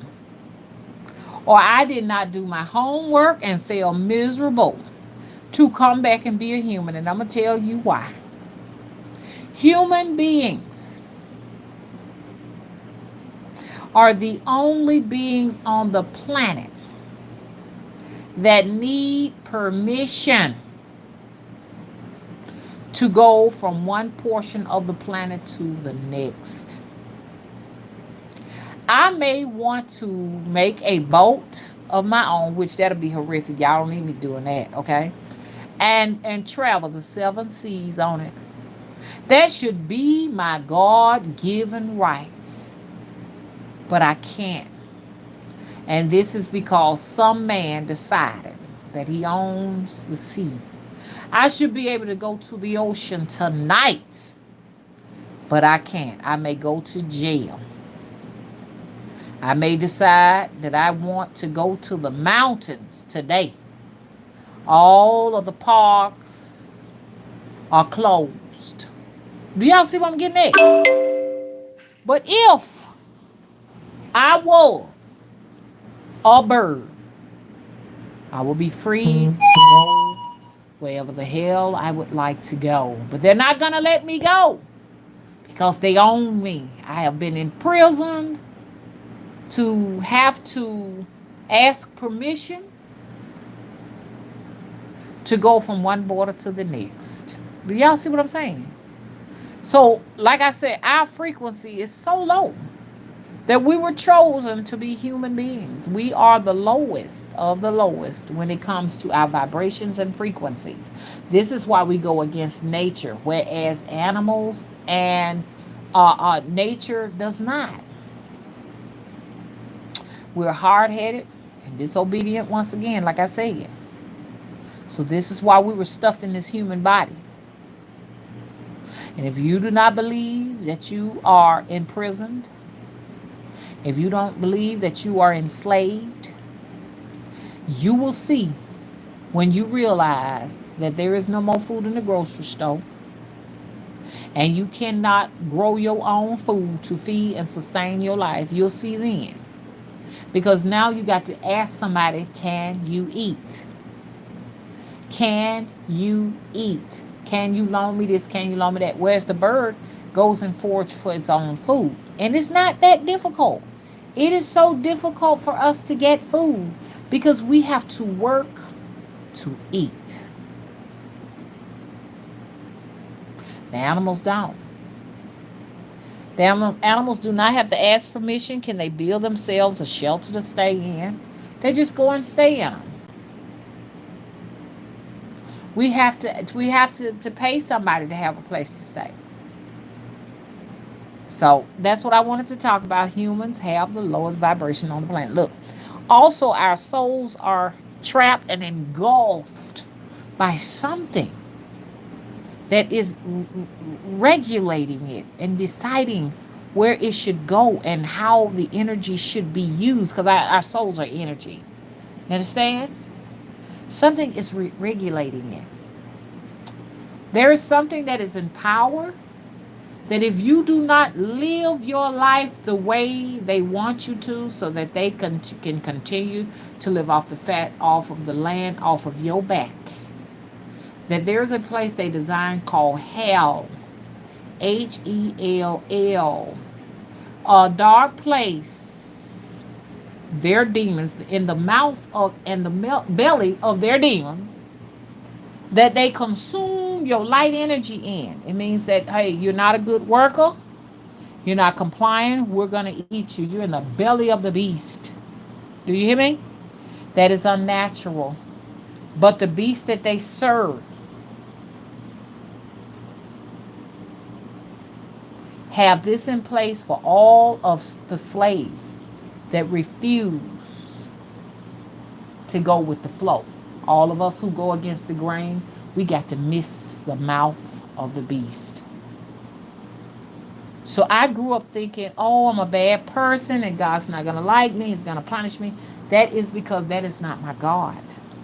or I did not do my homework and feel miserable to come back and be a human. And I'm going to tell you why. Human beings are the only beings on the planet that need permission to go from one portion of the planet to the next. I may want to make a boat of my own, which that'll be horrific. Y'all don't need me doing that, okay? And travel the seven seas on it. That should be my God-given rights. But I can't. And this is because some man decided that he owns the sea. I should be able to go to the ocean tonight, but I can't. I may go to jail. I may decide that I want to go to the mountains today. All of the parks are closed. Do y'all see what I'm getting at? But if I was a bird, I will be free to go wherever the hell I would like to go. But they're not going to let me go because they own me. I have been imprisoned to have to ask permission to go from one border to the next. Do y'all see what I'm saying? So, like I said, our frequency is so low that we were chosen to be human beings. We are the lowest of the lowest when it comes to our vibrations and frequencies. This is why we go against nature, whereas animals and nature does not. We're hard-headed and disobedient once again, like I said. So this is why we were stuffed in this human body. And if you do not believe that you are imprisoned, if you don't believe that you are enslaved, you will see when you realize that there is no more food in the grocery store and you cannot grow your own food to feed and sustain your life. You'll see then. Because now you got to ask somebody, can you eat? Can you eat? Can you loan me this? Can you loan me that? Whereas the bird goes and forages for its own food. And it's not that difficult. It is so difficult for us to get food because we have to work to eat. The animals don't. The animals do not have to ask permission. Can they build themselves a shelter to stay in? They just go and stay in them. We have to pay somebody to have a place to stay. So that's what I wanted to talk about. Humans have the lowest vibration on the planet. Look, also our souls are trapped and engulfed by something that is regulating it and deciding where it should go and how the energy should be used, because our souls are energy. You understand? Something is regulating it. There is something that is in power that if you do not live your life the way they want you to, so that they can continue to live off the fat, off of the land, off of your back, that there's a place they designed called hell, Hell, a dark place. Their demons in the mouth of and the belly of their demons, that they consume your light energy in. It means that, hey, you're not a good worker, you're not complying, we're going to eat you. You're in the belly of the beast. Do you hear me? That is unnatural. But the beast that they serve have this in place for all of the slaves that refuse to go with the flow. All of us who go against the grain, we got to miss the mouth of the beast. So I grew up thinking, oh, I'm a bad person and God's not going to like me. He's going to punish me. That is because that is not my God.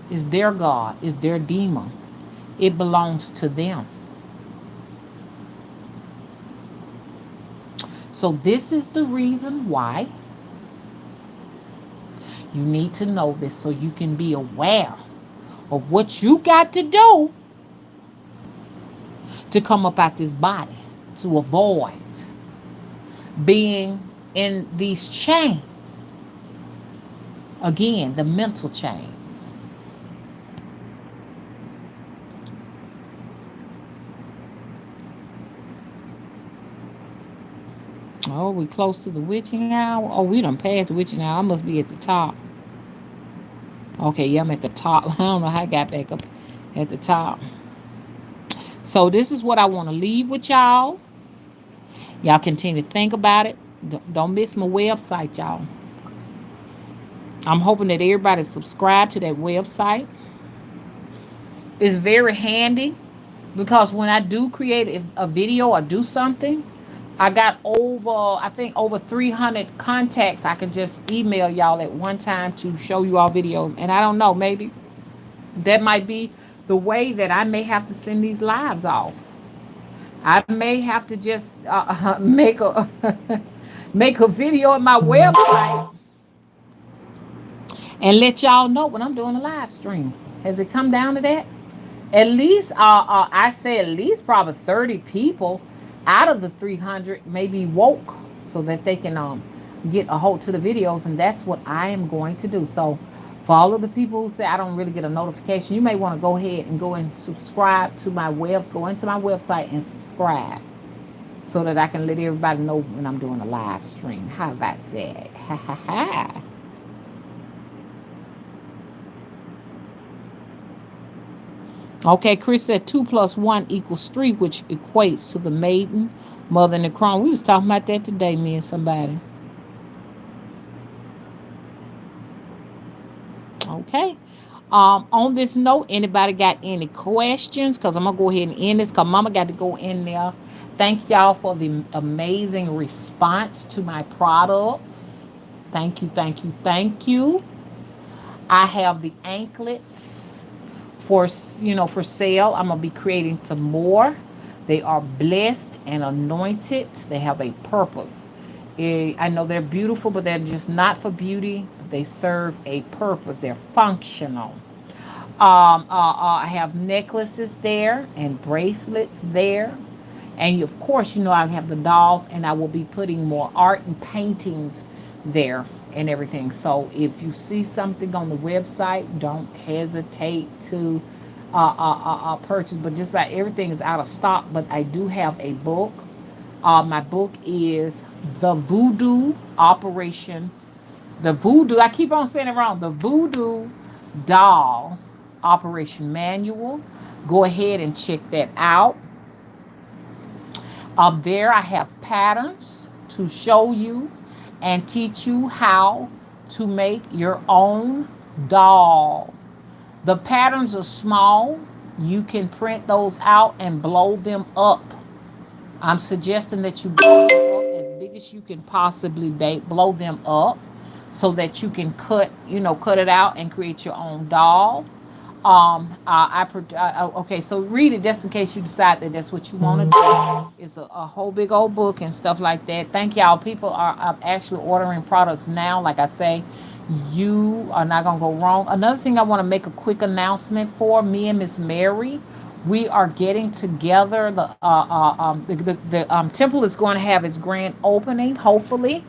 It's their God. It's their demon. It belongs to them. So this is the reason why you need to know this, so you can be aware of what you got to do to come up out this body, to avoid being in these chains. Again, the mental chains. Oh, we close to the witching hour. Oh, we done passed the witching hour. I must be at the top. Okay, yeah, I'm at the top. I don't know how I got back up at the top. So this is what I want to leave with y'all. Y'all continue to think about it. Don't miss my website, y'all. I'm hoping that everybody subscribe to that website. It's very handy because when I do create a video or do something, I got I think over 300 contacts I can just email y'all at one time to show you all videos. And I don't know, maybe that might be the way that I may have to send these lives off. I may have to just make a make a video on my website and let y'all know when I'm doing a live stream. Has it come down to that? At least, I say at least probably 30 people out of the 300 may be woke so that they can get a hold to the videos, and that's what I am going to do. So for all of the people who say I don't really get a notification, you may want to go ahead and go and subscribe to my go into my website and subscribe so that I can let everybody know when I'm doing a live stream. How about that? Ha ha ha. Okay, Chris said 2 plus 1 equals 3, which equates to the maiden, mother, and the crown. We was talking about that today, me and somebody. Okay. On this note, anybody got any questions? Because I'm going to go ahead and end this because Mama got to go in there. Thank y'all for the amazing response to my products. Thank you, thank you, thank you. I have the anklets for sale. I'm gonna be creating some more. They are blessed and anointed. They have a purpose. I know they're beautiful, but they're just not for beauty. They serve a purpose. They're functional. I have necklaces there and bracelets there. And of course, I have the dolls, and I will be putting more art and paintings there and everything. So if you see something on the website, don't hesitate to purchase. But just about everything is out of stock. But I do have a book. My book is The Voodoo Operation. The Voodoo, I keep on saying it wrong. The Voodoo Doll Operation Manual. Go ahead and check that out. There I have patterns to show you and teach you how to make your own doll. The patterns are small. You can print those out and blow them up. I'm suggesting that you blow them up as big as you can possibly blow them up so that you can cut it out and create your own doll. Okay, so read it just in case you decide that that's what you want to do. It's a whole big old book and stuff like that. Thank y'all. People are actually ordering products now. Like I say, you are not gonna go wrong. Another thing I want to make a quick announcement for me and Miss Mary. We are getting together. The temple is going to have its grand opening. Hopefully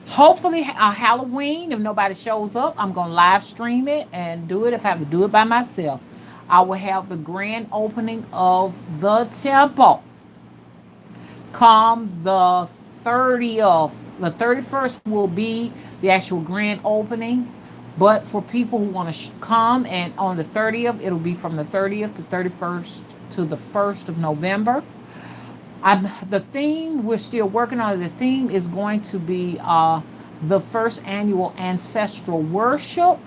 Halloween. If nobody shows up, I'm going to live stream it and do it. If I have to do it by myself, I will have the grand opening of the temple come the 30th. The 31st will be the actual grand opening. But for people who want to come, and on the 30th, it'll be from the 30th to 31st to the 1st of November. The theme, we're still working on it. The theme is going to be the first annual ancestral worship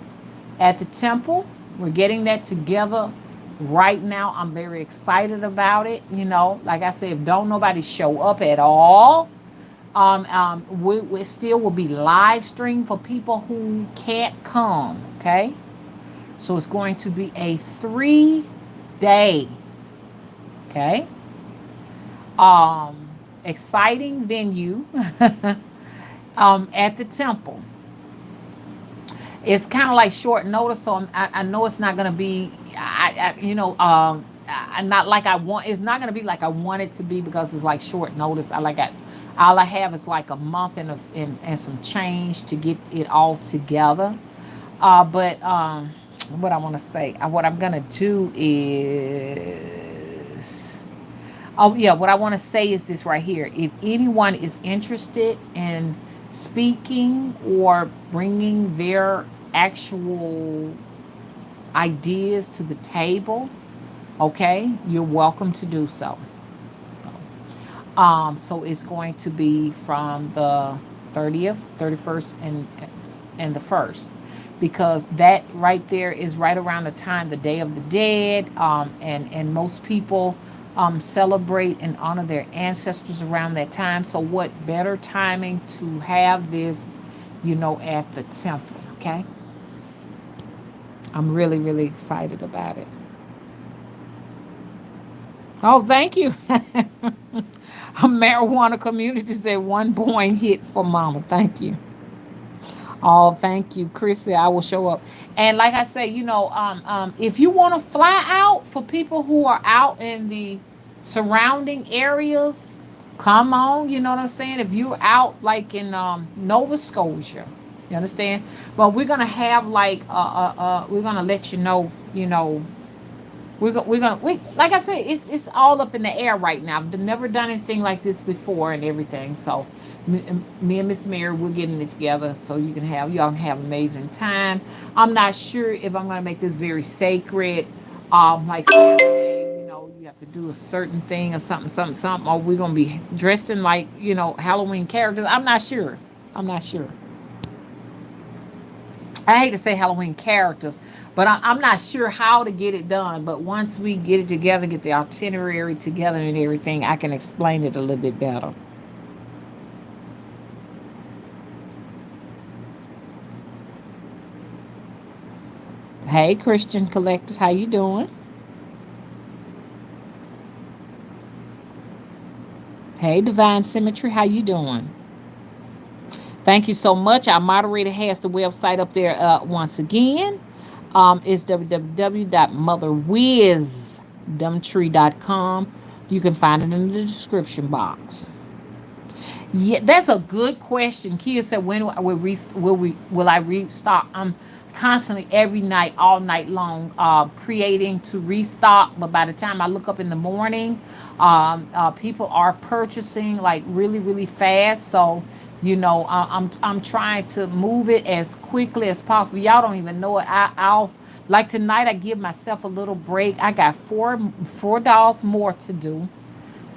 at the temple. We're getting that together right now. I'm very excited about it. Like I said, if don't nobody show up at all, we still will be live streamed for people who can't come. Okay, so it's going to be a 3-day, okay, exciting venue at the temple. It's kind of like short notice, so I know it's not going to be, not like I want. It's not going to be like I want it to be because it's like short notice. All I have is like a month and some change to get it all together. But what I want to say, what I'm going to do is, what I want to say is this right here. If anyone is interested in speaking or bringing their actual ideas to the table, okay, you're welcome to do so. So it's going to be from the 30th, 31st, and the 1st, because that right there is right around the time, the Day of the Dead, and most people celebrate and honor their ancestors around that time. So what better timing to have this, at the temple, okay? I'm really, really excited about it. Oh, thank you. A marijuana community said one point hit for mama. Thank you. Oh, thank you, Chrissy. I will show up. And like I say, if you want to fly out, for people who are out in the surrounding areas, come on. You know what I'm saying? If you're out like in Nova Scotia, you understand? But we're gonna have like we're gonna let you know. Like I said, it's all up in the air right now. I've never done anything like this before and everything. So me and Miss Mary, we're getting it together so y'all can have amazing time. I'm not sure if I'm gonna make this very sacred. Like Saturday, you have to do a certain thing or something, or we're gonna be dressed in like, Halloween characters. I'm not sure. I hate to say Halloween characters, but I'm not sure how to get it done. But once we get it together, get the itinerary together and everything, I can explain it a little bit better. Hey, Christian Collective, how you doing? Hey, Divine Symmetry, how you doing? Thank you so much. Our moderator has the website up there once again. It's www.motherwisdomtree.com. You can find it in the description box. Yeah, that's a good question. Kia said, "When will I restock?" I'm constantly, every night, all night long, creating to restock. But by the time I look up in the morning, people are purchasing like really, really fast. So I'm trying to move it as quickly as possible. Y'all don't even know it. I'll like tonight. I give myself a little break. I got four dolls more to do.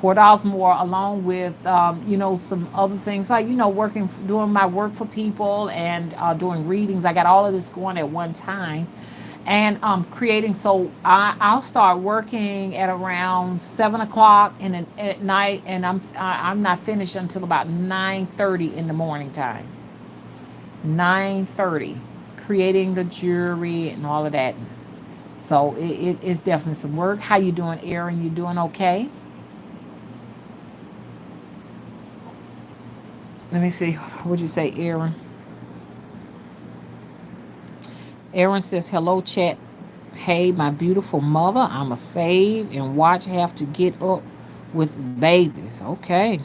$4 more, along with some other things like working, doing my work for people, and doing readings. I got all of this going at one time, and creating. So I'll start working at around 7 o'clock at night, and I'm not finished until about 9:30 in the morning time. 9:30, creating the jewelry and all of that. So it is definitely some work. How you doing, Erin? You doing okay? Let me see. What'd you say, Erin? Erin says, hello, chat. Hey, my beautiful mother. I'ma save and watch have to get up with babies. Okay.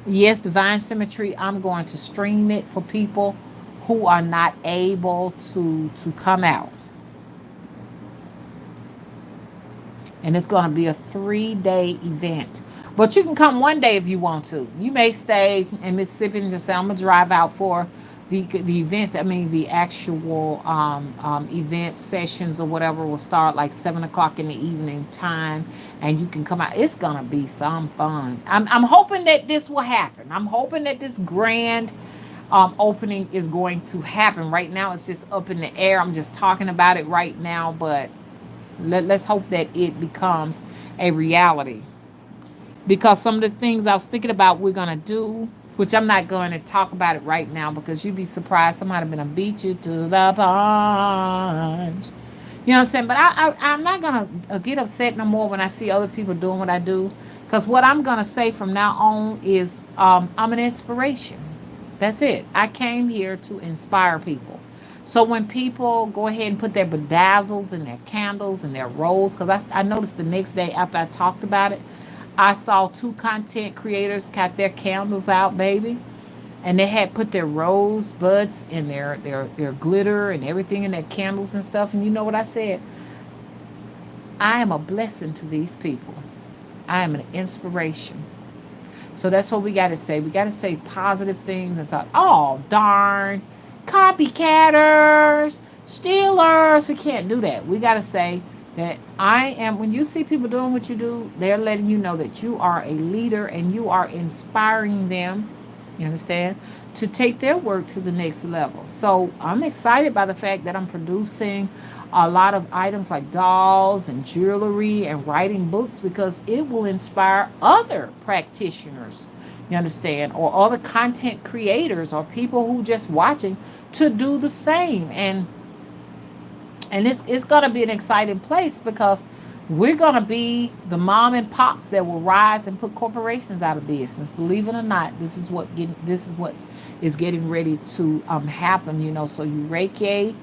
Yes, Divine Symmetry. I'm going to stream it for people who are not able to come out. And it's going to be a 3-day event. But you can come one day if you want to. You may stay in Mississippi and just say, I'm going to drive out for the events. I mean, the actual event sessions or whatever will start like 7 o'clock in the evening time. And you can come out. It's going to be some fun. I'm hoping that this will happen. I'm hoping that this grand opening is going to happen. Right now, it's just up in the air. I'm just talking about it right now, but let's hope that it becomes a reality. Because some of the things I was thinking about we're going to do, which I'm not going to talk about it right now because you'd be surprised somebody going to beat you to the punch. You know what I'm saying? But I'm not going to get upset no more when I see other people doing what I do. Because what I'm going to say from now on is I'm an inspiration. That's it. I came here to inspire people. So when people go ahead and put their bedazzles and their candles and their rolls, because I noticed the next day after I talked about it, I saw two content creators got their candles out, baby, and they had put their rosebuds and their glitter and everything in their candles and stuff. And you know what I said? I am a blessing to these people. I am an inspiration. So that's what we got to say. We got to say positive things and say, oh, darn, copycatters, stealers. We can't do that. We got to say that I am, when you see people doing what you do, they're letting you know that you are a leader and you are inspiring them, you understand, to take their work to the next level. So I'm excited by the fact that I'm producing a lot of items like dolls and jewelry and writing books because it will inspire other practitioners, you understand, or other content creators or people who just watching to do the same. And it's going to be an exciting place because we're going to be the mom and pops that will rise and put corporations out of business. Believe it or not, this is what is getting ready to happen. So you Reiki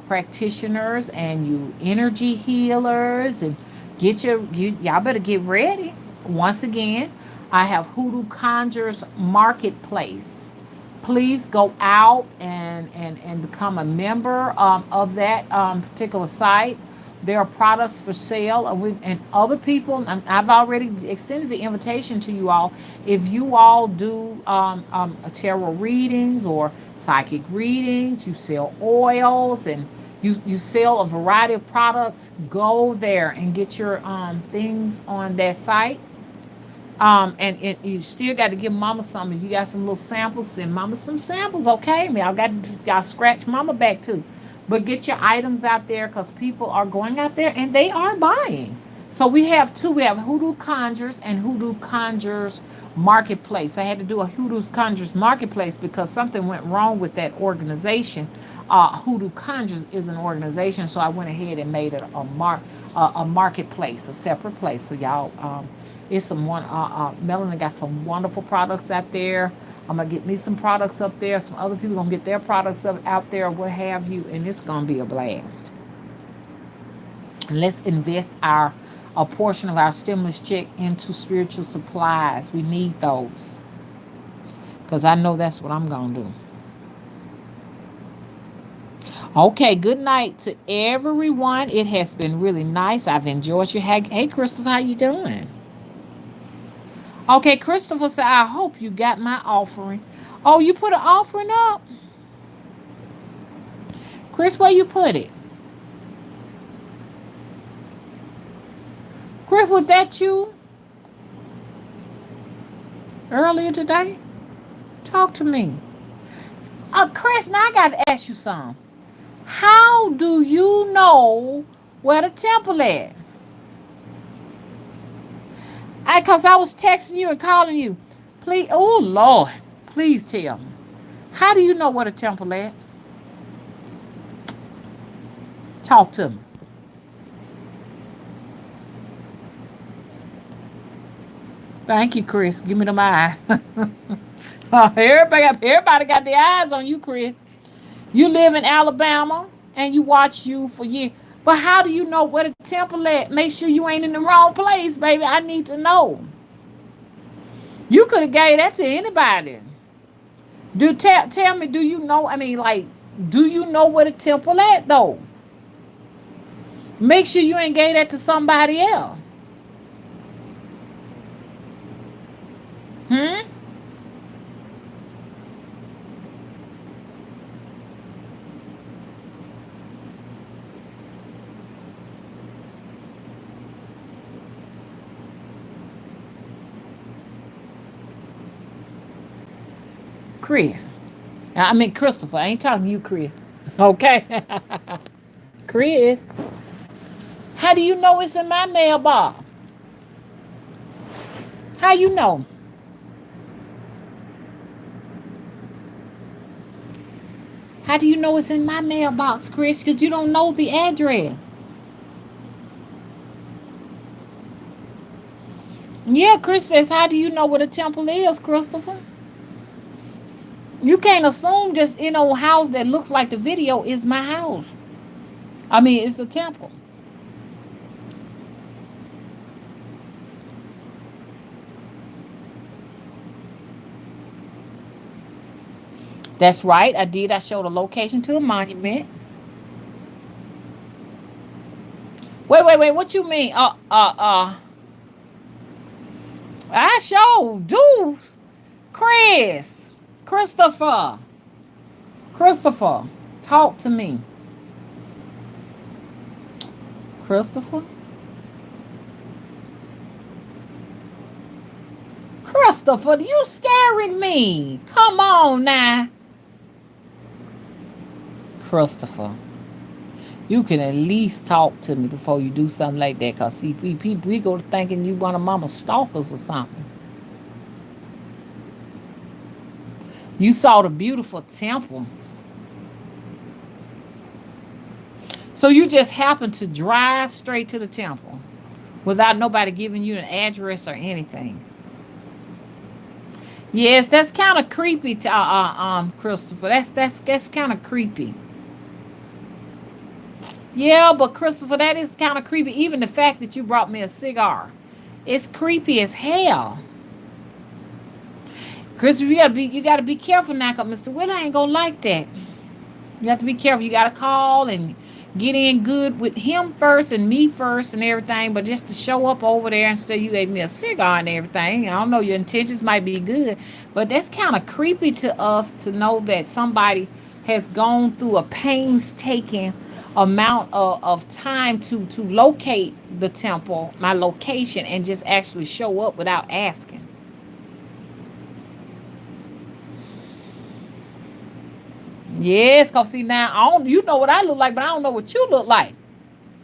practitioners and you energy healers and y'all better get ready. Once again, I have Hoodoo Conjures Marketplace. Please go out and become a member of that particular site. There are products for sale, and other people. I've already extended the invitation to you all. If you all do tarot readings or psychic readings, you sell oils, and you sell a variety of products, go there and get your things on that site. And you still got to give mama some. If you got some little samples, send mama some samples, okay? Y'all scratch mama back too. But get your items out there because people are going out there and they are buying. So we have two. We have Hoodoo Conjures and Hoodoo Conjures Marketplace. I had to do a Hoodoo Conjures Marketplace because something went wrong with that organization. Hoodoo Conjures is an organization, so I went ahead and made it a marketplace, a separate place. So y'all, it's some one. Melanie got some wonderful products out there. I'm gonna get me some products up there. Some other people gonna get their products out there, what have you, and it's gonna be a blast. And let's invest a portion of our stimulus check into spiritual supplies. We need those because I know that's what I'm gonna do. Okay, good night to everyone. It has been really nice. I've enjoyed you. Hey, Christopher, how you doing? Okay, Christopher said, I hope you got my offering. Oh, you put an offering up? Chris, where you put it? Chris, was that you earlier today? Talk to me. Chris, now I got to ask you something. How do you know where the temple at? Because I was texting you and calling you. Please, oh Lord, please tell me. How do you know where the temple at? Talk to me. Thank you, Chris. Give me them eyes. Everybody got their eyes on you, Chris. You live in Alabama and you watch you for years. But how do you know where the temple at? Make sure you ain't in the wrong place, baby. I need to know. You could have gave that to anybody. Tell me, do you know? I mean, like, do you know where the temple at though? Make sure you ain't gave that to somebody else. Hmm? Chris. I mean Christopher. I ain't talking to you, Chris. Okay. Chris. How do you know it's in my mailbox? How you know? How do you know it's in my mailbox, Chris? Because you don't know the address. Yeah, Chris says, how do you know where the temple is, Christopher? You can't assume just house that looks like the video is my house. I mean, it's a temple. That's right. I did. I showed a location to a monument. Wait. What you mean? I showed, dude. Chris. Christopher. Christopher. Talk to me. Christopher. Christopher, you scaring me. Come on now. Christopher. You can at least talk to me before you do something like that. Because, see, we go to thinking you one of mama's stalkers or something. You saw the beautiful temple. So you just happened to drive straight to the temple without nobody giving you an address or anything. Yes, that's kind of creepy, Christopher. That's kind of creepy. Yeah, but Christopher, that is kind of creepy. Even the fact that you brought me a cigar, it's creepy as hell. Christopher, you gotta be careful now, cause Mr. Willer ain't gonna like that. You have to be careful. You gotta call and get in good with him first and me first and everything. But just to show up over there and say you gave me a cigar and everything, I don't know, your intentions might be good, but that's kind of creepy to us to know that somebody has gone through a painstaking amount of time to locate the temple, my location, and just actually show up without asking. Yes, cause see now I don't you know what I look like, but I don't know what you look like.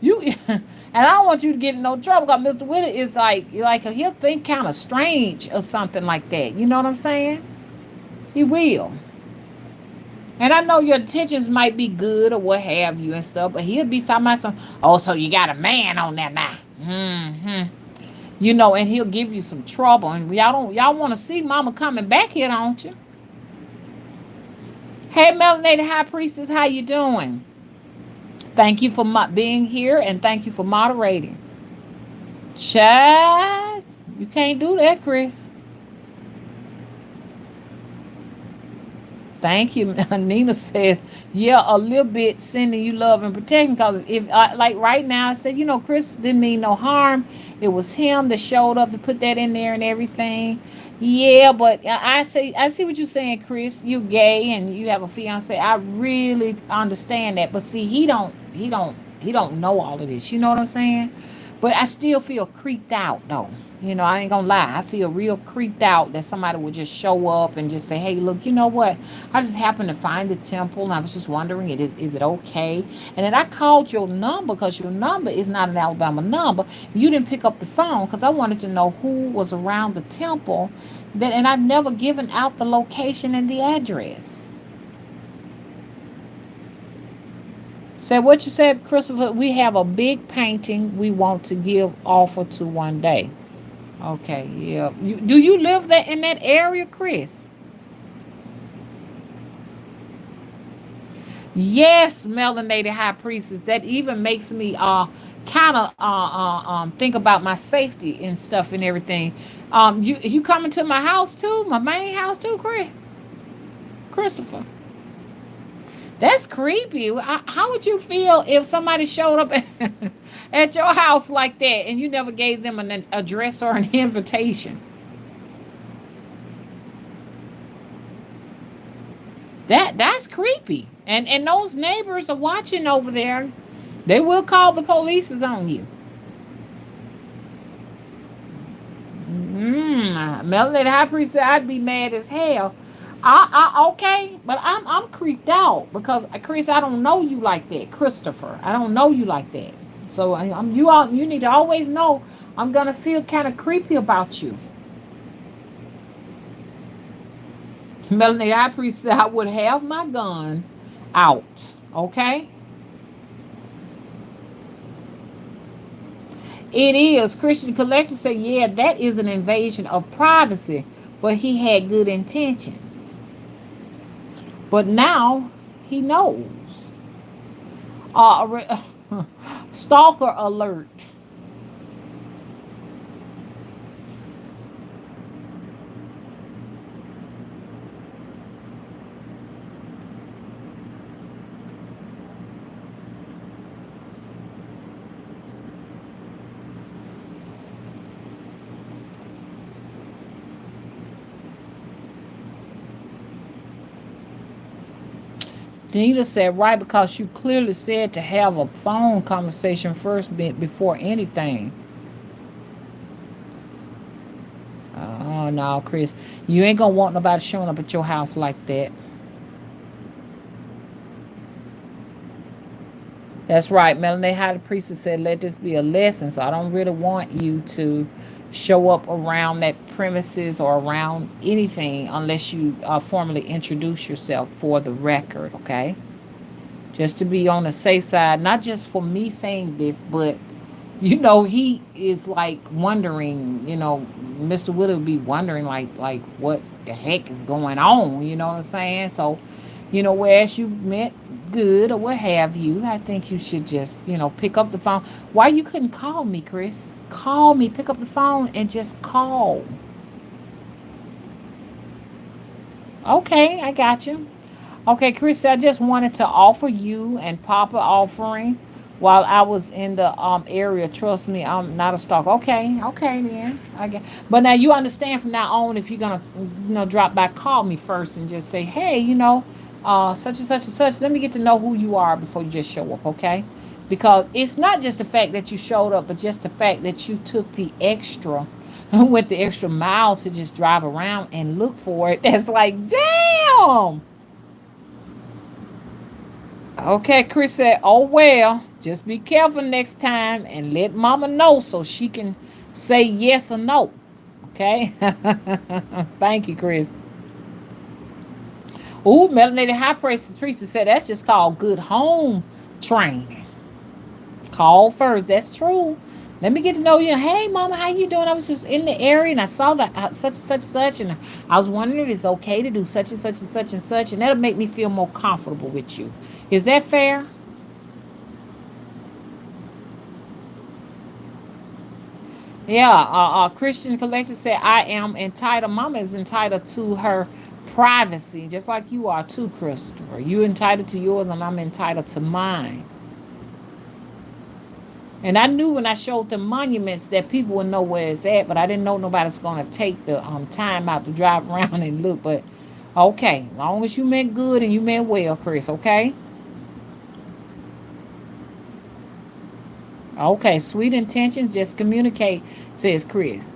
You and I don't want you to get in no trouble because Mr. Willett is like he'll think kind of strange or something like that. You know what I'm saying? He will. And I know your intentions might be good or what have you and stuff, but he'll be talking about some, oh, so you got a man on that now. Mm-hmm. And he'll give you some trouble. And y'all want to see mama coming back here, don't you? Hey, Melanated High Priestess, how you doing? Thank you for being here and thank you for moderating. Chad, you can't do that, Chris. Thank you. Nina says, yeah, a little bit sending you love and protection. Because if, like right now, I said, Chris didn't mean no harm. It was him that showed up and put that in there and everything. Yeah, but I see what you're saying, Chris. You gay and you have a fiance. I really understand that. But see, he don't know all of this. You know what I'm saying? But I still feel creeped out though. You know, I ain't gonna lie. I feel real creeped out that somebody would just show up and just say, "Hey, look, you know what? I just happened to find the temple, and I was just wondering, is it okay?" And then I called your number because your number is not an Alabama number. You didn't pick up the phone because I wanted to know who was around the temple. That, and I'd never given out the location and the address. Say what you said, Christopher. We have a big painting we want to give offer to one day. Okay, yeah. Do you live that in that area, Chris? Yes, melanated high priestess. That even makes me kind of think about my safety and stuff and everything. You coming to my house too, my main house too, Christopher? That's creepy. How would you feel if somebody showed up at your house like that and you never gave them an address or an invitation? That's creepy. And those neighbors are watching over there. They will call the police on you. Melody High Priest said I'd be mad as hell. Okay, but I'm creeped out because Chris, I don't know you like that, Christopher. I don't know you like that. So you need to always know I'm gonna feel kind of creepy about you. Melanie High Priest said I would have my gun out. Okay. It is. Christian Collector said, yeah, that is an invasion of privacy, but he had good intentions. But now he knows. Stalker alert. Nita said, right, because you clearly said to have a phone conversation first before anything. Oh, no, Chris. You ain't going to want nobody showing up at your house like that. That's right. Melanie High Priestess said, let this be a lesson. So I don't really want you to show up around that premises or around anything unless you formally introduce yourself for the record, okay? Just to be on the safe side, not just for me saying this, but he is like wondering, Mr. Wood would be wondering like what the heck is going on, you know what I'm saying? So, whereas you meant good or what have you, I think you should just, pick up the phone. Why you couldn't call me, Chris? Call me, pick up the phone and just call. Okay, I got you. Okay, Chris, I just wanted to offer you and Papa offering while I was in the area. Trust me, I'm not a stalker. Okay, okay then. I get. But now you understand from now on, if you're gonna, drop by, call me first and just say, hey, such and such and such. Let me get to know who you are before you just show up, okay? Because it's not just the fact that you showed up, but just the fact that you took the extra, went the extra mile to just drive around and look for it. That's like, damn. Okay, Chris said, oh well, just be careful next time and let mama know so she can say yes or no. Okay? Thank you, Chris. Ooh, Melanated High Priestess said that's just called good home training. Call first. That's true. Let me get to know you. Hey, mama, how you doing? I was just in the area and I saw that such and such, and I was wondering if it's okay to do such and such and such and such, and that'll make me feel more comfortable with you. Is that fair? Yeah. Christian Collector said, I am entitled. Mama is entitled to her privacy, just like you are too, Christopher. You entitled to yours, and I'm entitled to mine. And I knew when I showed the monuments that people would know where it's at, but I didn't know nobody was going to take the time out to drive around and look. But okay, as long as you meant good and you meant well, Chris, okay? Okay, sweet intentions, just communicate, says Chris.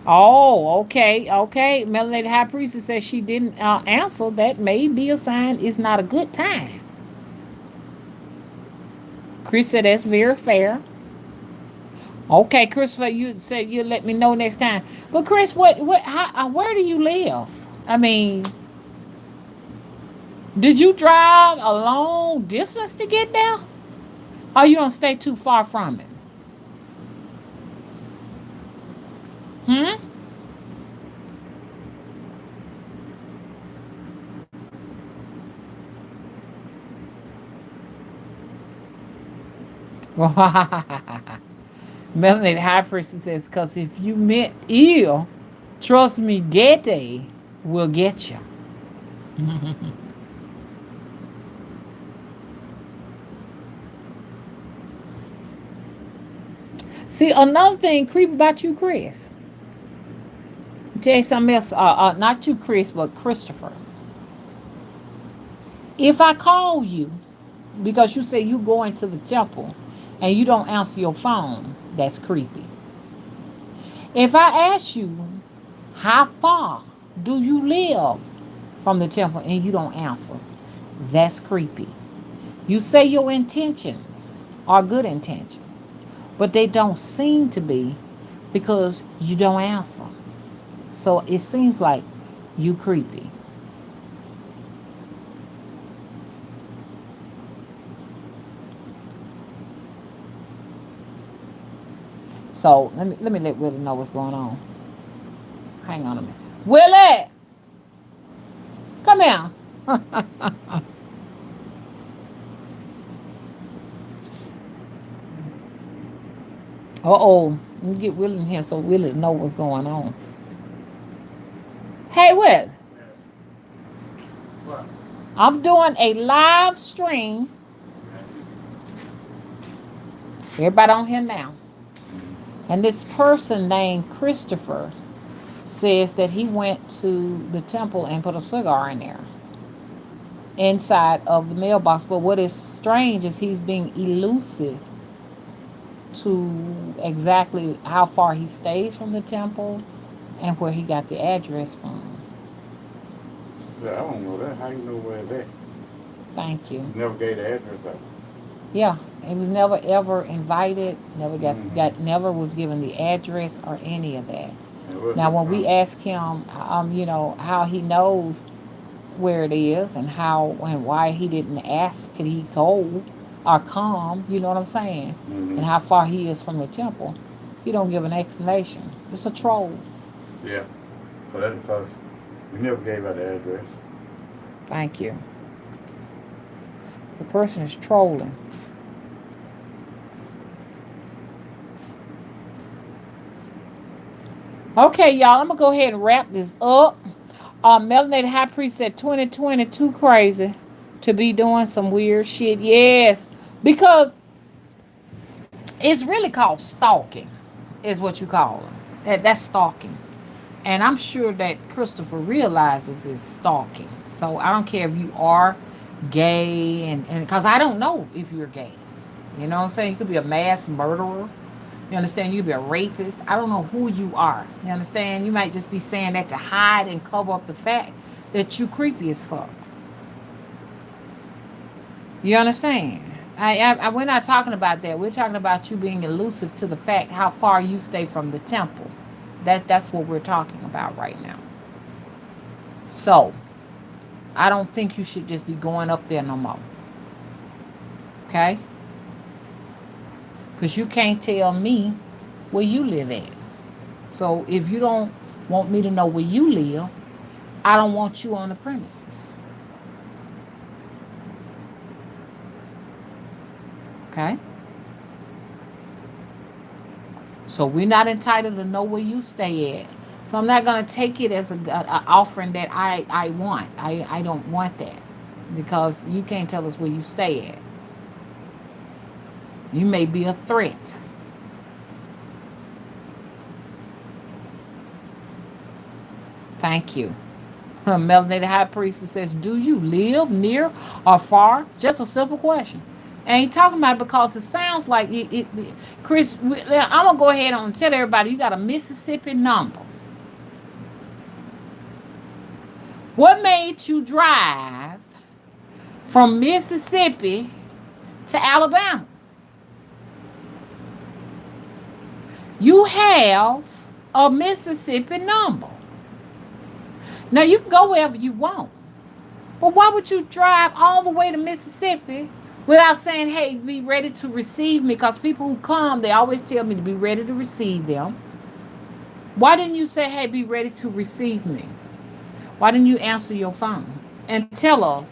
Oh, okay, okay. Melanated High Priestess says she didn't answer. That may be a sign it's not a good time. Chris said that's very fair. Okay, Christopher, you said you'll let me know next time. But Chris, where do you live? I mean, did you drive a long distance to get there? Or you don't stay too far from it? Hmm? Melanated High Priestess says, because if you meant ill, trust me, Getty will get you. See, another thing creep about you, Chris. I'll tell you something else. Not you, Chris, but Christopher. If I call you because you say you going to the temple and you don't answer your phone, that's creepy. If I ask you how far do you live from the temple and you don't answer, that's creepy. You say your intentions are good intentions, but they don't seem to be because you don't answer. So it seems like you creepy. So let me let Willie know what's going on. Hang on a minute. Willie, come here. Uh-oh. Let me get Willie in here so Willie know what's going on. Hey, Will. What? I'm doing a live stream. Everybody on here now. And this person named Christopher says that he went to the temple and put a cigar in there inside of the mailbox. But what is strange is he's being elusive to exactly how far he stays from the temple and where he got the address from. Yeah, I don't know that. How you know where it's at? Thank you. Never gave the address out. Yeah, he was never ever invited. Never got Mm-hmm. never was given the address or any of that. And where's Now, it when we from? ask him, how he knows where it is and how and why he didn't ask, could he go or come? You know what I'm saying? Mm-hmm. And how far he is from the temple, he don't give an explanation. It's a troll. Yeah. So that's because we never gave out the address. Thank you. The person is trolling. Okay, y'all, I'm gonna go ahead and wrap this up. Melanated High Priest said 2020 too crazy to be doing some weird shit. Yes, because it's really called stalking, is what you call it. That's stalking. And I'm sure that Christopher realizes it's stalking. So I don't care if you are gay, and because I don't know if you're gay. You know what I'm saying? You could be a mass murderer. You understand? You could be a rapist. I don't know who you are. You understand? You might just be saying that to hide and cover up the fact that you creepy as fuck. You understand? We're not talking about that. We're talking about you being elusive to the fact how far you stay from the temple. That's what we're talking about right now. So I don't think you should just be going up there no more. Okay? Because you can't tell me where you live at. So if you don't want me to know where you live, I don't want you on the premises. Okay? So we're not entitled to know where you stay at. So I'm not going to take it as a offering that I want. I don't want that because you can't tell us where you stay at. You may be a threat. Thank you. Melanated High Priestess says, do you live near or far? Just a simple question. I ain't talking about it because it sounds like Chris, I'm going to go ahead and tell everybody you got a Mississippi number. What made you drive from Mississippi to Alabama? You have a Mississippi number. Now, you can go wherever you want. But why would you drive all the way to Mississippi without saying, hey, be ready to receive me? Because people who come, they always tell me to be ready to receive them. Why didn't you say, hey, be ready to receive me? Why didn't you answer your phone and tell us,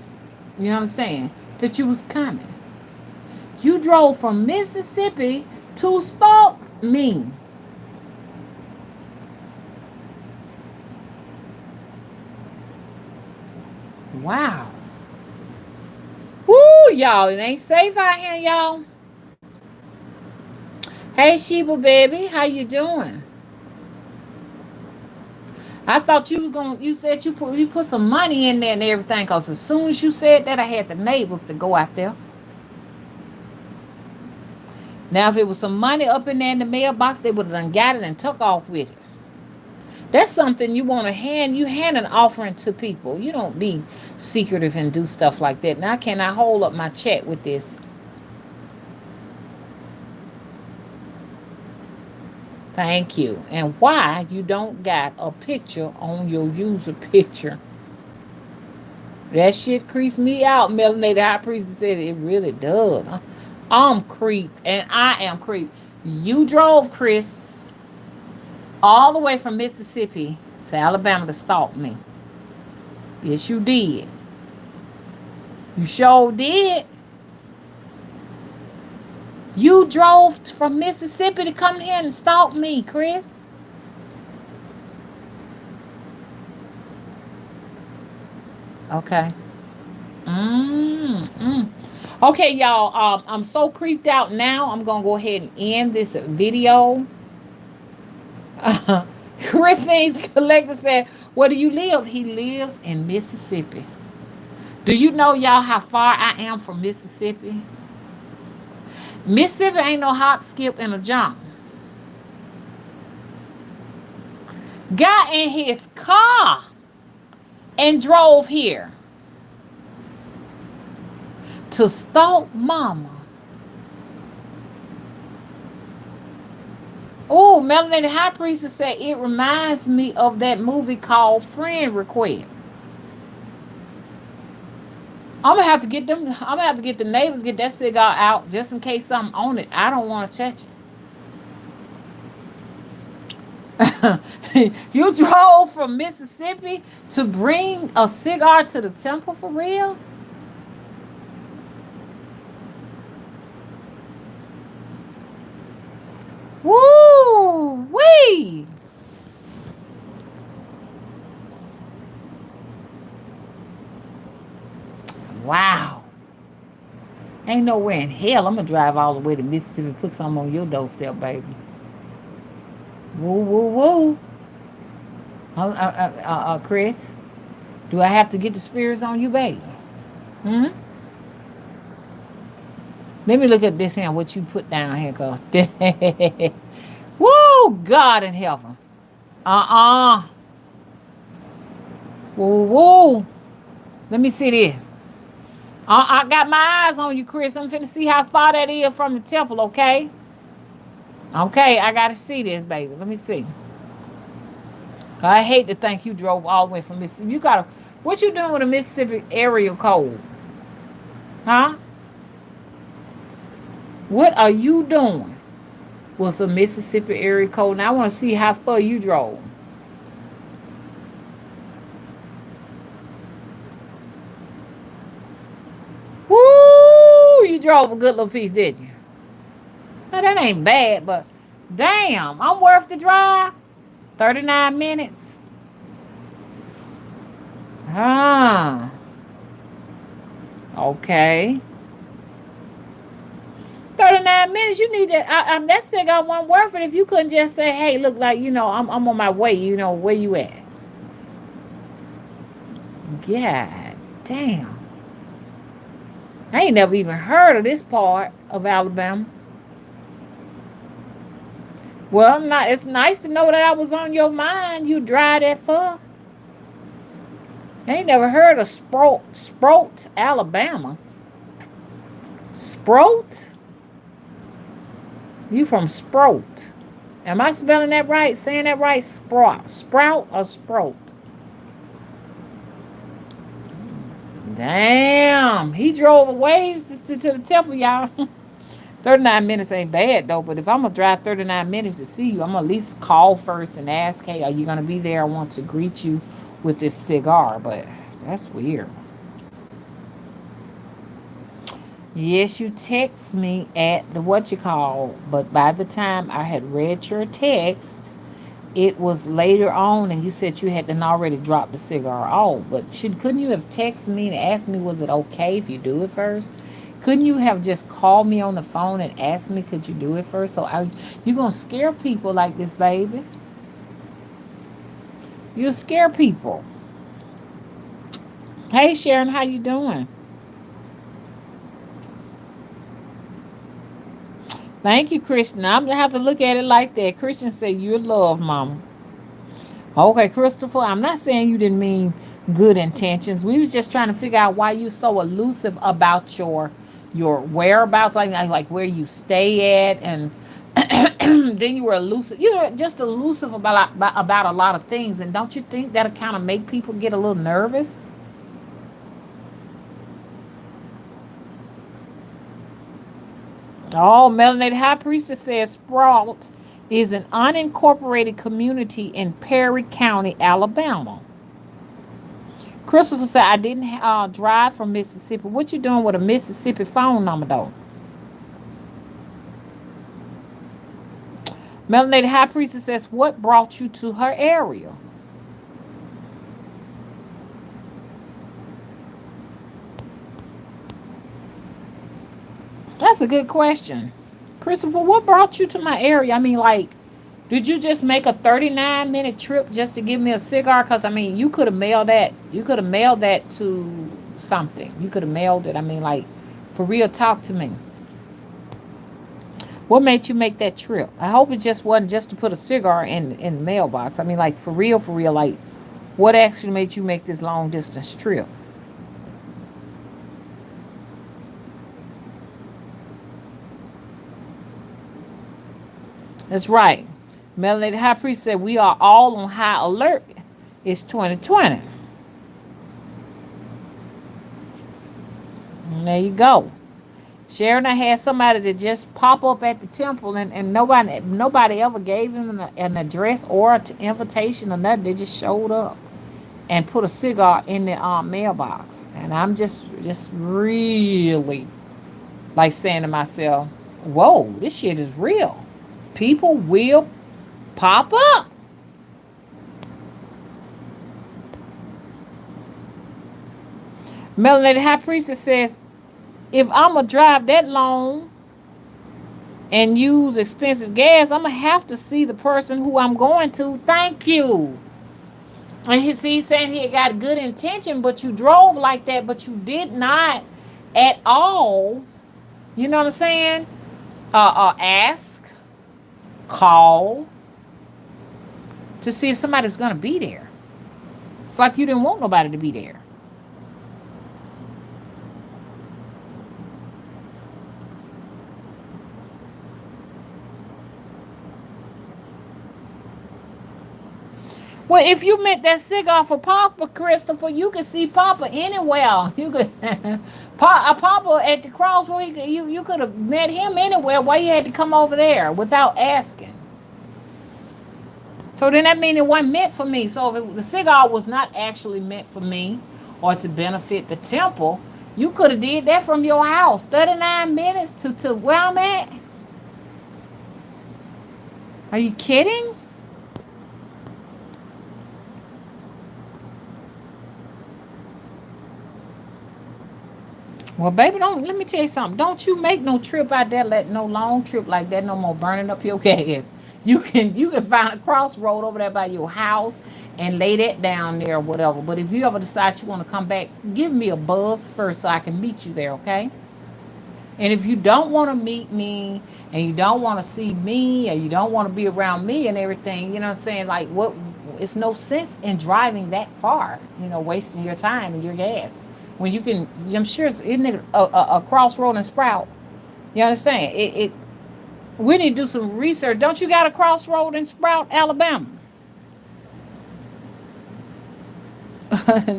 you understand, that you was coming? You drove from Mississippi to stalk me. Wow. Woo, y'all. It ain't safe out here, y'all. Hey, Sheba, baby. How you doing? I thought you was going to, you said you put some money in there and everything, because as soon as you said that, I had the neighbors to go out there. Now, if it was some money up in there in the mailbox, they would have done got it and took off with it. That's something you want to hand. You hand an offering to people. You don't be secretive and do stuff like that. Now, can I hold up my chat with this? Thank you. And why you don't got a picture on your user picture? That shit creeps me out. Melanated High Priest said it really does. I'm creep, and I am creep. You drove, Chris, all the way from Mississippi to Alabama to stalk me. Yes, you did. You sure did. You drove from Mississippi to come here and stalk me, Chris. Okay. Okay, y'all. I'm so creeped out now. I'm gonna go ahead and end this video. Christine's collector said, "Where do you live?" He lives in Mississippi. Do you know, y'all, how far I am from Mississippi? Mississippi ain't no hop, skip, and a jump. Got in his car and drove here to stalk mama. Oh, Melanie High Priestess said it reminds me of that movie called Friend Request. I'm gonna have to get them. I'm gonna have to get the neighbors, get that cigar out just in case something on it. I don't want to touch it. You drove from Mississippi to bring a cigar to the temple for real? Woo wee! Wow. Ain't nowhere in hell I'm gonna drive all the way to Mississippi and put something on your doorstep, baby. Woo woo woo. Chris, do I have to get the spirits on you, baby? Hmm? Let me look at this here, what you put down here, girl. Woo, God in heaven. Woo, woo. Let me see this. I got my eyes on you, Chris. I'm finna see how far that is from the temple, okay? Okay, I gotta see this, baby. Let me see. I hate to think you drove all the way from Mississippi. You gotta, what you doing with a Mississippi area code? Huh? What are you doing with a Mississippi area code? Now I want to see how far you drove. Woo! You drove a good little piece, did you? Now that ain't bad, but damn, I'm worth the drive. 39 minutes. Ah. Okay. 39 minutes. You need to. That cigar wasn't worth it if you couldn't just say, "Hey, look, like I'm on my way." Where you at? God damn. I ain't never even heard of this part of Alabama. Well, not. It's nice to know that I was on your mind. You drive that far. I ain't never heard of Sproat, Alabama. Sproat? You from Sproat? Am I spelling that right? Saying that right? Sprout or Sproat? Damn, he drove a ways to the temple, y'all. 39 minutes ain't bad though, but if I'm gonna drive 39 minutes to see you, I'm gonna at least call first and ask, hey, are you gonna be there? I want to greet you with this cigar, but that's weird. Yes, you text me at the what you call, but by the time I had read your text, it was later on, and you said you had already dropped the cigar off. But couldn't you have texted me and asked me was it okay if you do it first? Couldn't you have just called me on the phone and asked me could you do it first? You gonna scare people like this, baby? You scare people. Hey Sharon, how you doing? Thank you, Christian. I'm gonna have to look at it like that. Christian said you're love, mama. Okay, Christopher, I'm not saying you didn't mean good intentions. We was just trying to figure out why you so elusive about your whereabouts, like where you stay at, and then you were elusive. You were just elusive about a lot of things, and don't you think that'll kind of make people get a little nervous? Oh, Melanated High Priestess says Sprout is an unincorporated community in Perry County, Alabama. Christopher said, I didn't drive from Mississippi. What you doing with a Mississippi phone number, though? Melanated High Priestess says, what brought you to her area? That's a good question. Christopher, what brought you to my area? I mean, like, did you just make a 39-minute trip just to give me a cigar? Because, I mean, you could have mailed that. You could have mailed that to something. You could have mailed it. I mean, like, for real, talk to me. What made you make that trip? I hope it just wasn't just to put a cigar in the mailbox. I mean, like, for real, like, what actually made you make this long distance trip? That's right. Melanated High Priest said we are all on high alert. It's 2020. And there you go. Sharon, I had somebody that just pop up at the temple, and nobody ever gave him an address or an invitation or nothing. They just showed up and put a cigar in the mailbox. And I'm just really like saying to myself, whoa, this shit is real. People will pop up. Melanated High Priestess says, if I'm going to drive that long and use expensive gas, I'm going to have to see the person who I'm going to. Thank you. And he's saying he got good intention, but you drove like that, but you did not at all, you know what I'm saying, ask, call to see if somebody's going to be there. It's like you didn't want nobody to be there. Well, if you meant that cigar for Papa, Christopher, you could see Papa anywhere. You could Papa at the crossroads. You could have met him anywhere. Why you had to come over there without asking? So then that means it wasn't meant for me. So if the cigar was not actually meant for me or to benefit the temple, you could have did that from your house. 39 minutes to where I'm at. Are you kidding? Well, baby, let me tell you something. Don't you make no trip out there, no long trip like that no more, burning up your gas. You can find a crossroad over there by your house and lay that down there or whatever. But if you ever decide you want to come back, give me a buzz first so I can meet you there, okay? And if you don't want to meet me and you don't want to see me and you don't want to be around me and everything, you know what I'm saying? Like, what? It's no sense in driving that far, wasting your time and your gas. When you can, I'm sure isn't it a crossroad and Sprout? You understand? We need to do some research. Don't you got a crossroad in Sprout, Alabama?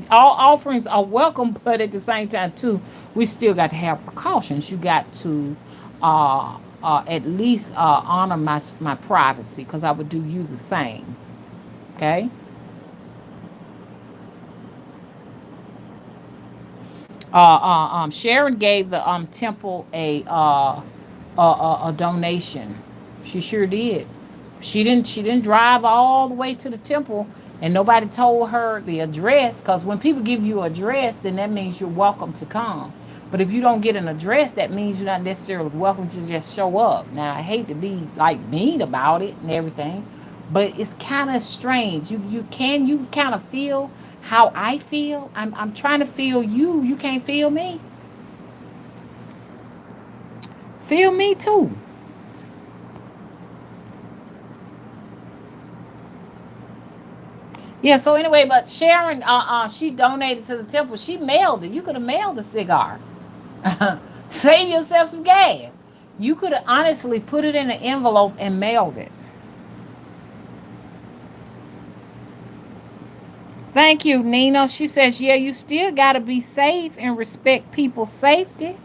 All offerings are welcome, but at the same time, too, we still got to have precautions. You got to at least honor my privacy, because I would do you the same. Okay. Sharon gave the temple a donation. She sure did. She didn't drive all the way to the temple, and nobody told her the address, because when people give you an address, then that means you're welcome to come. But if you don't get an address, that means you're not necessarily welcome to just show up. Now, I hate to be like mean about it and everything, but it's kind of strange. You kind of feel how I feel. I'm trying to feel you. You can't feel me. Feel me too. Yeah, so anyway, but Sharon, she donated to the temple. She mailed it. You could have mailed the cigar. Save yourself some gas. You could have honestly put it in an envelope and mailed it. Thank you, Nina. She says, yeah, you still got to be safe and respect people's safety.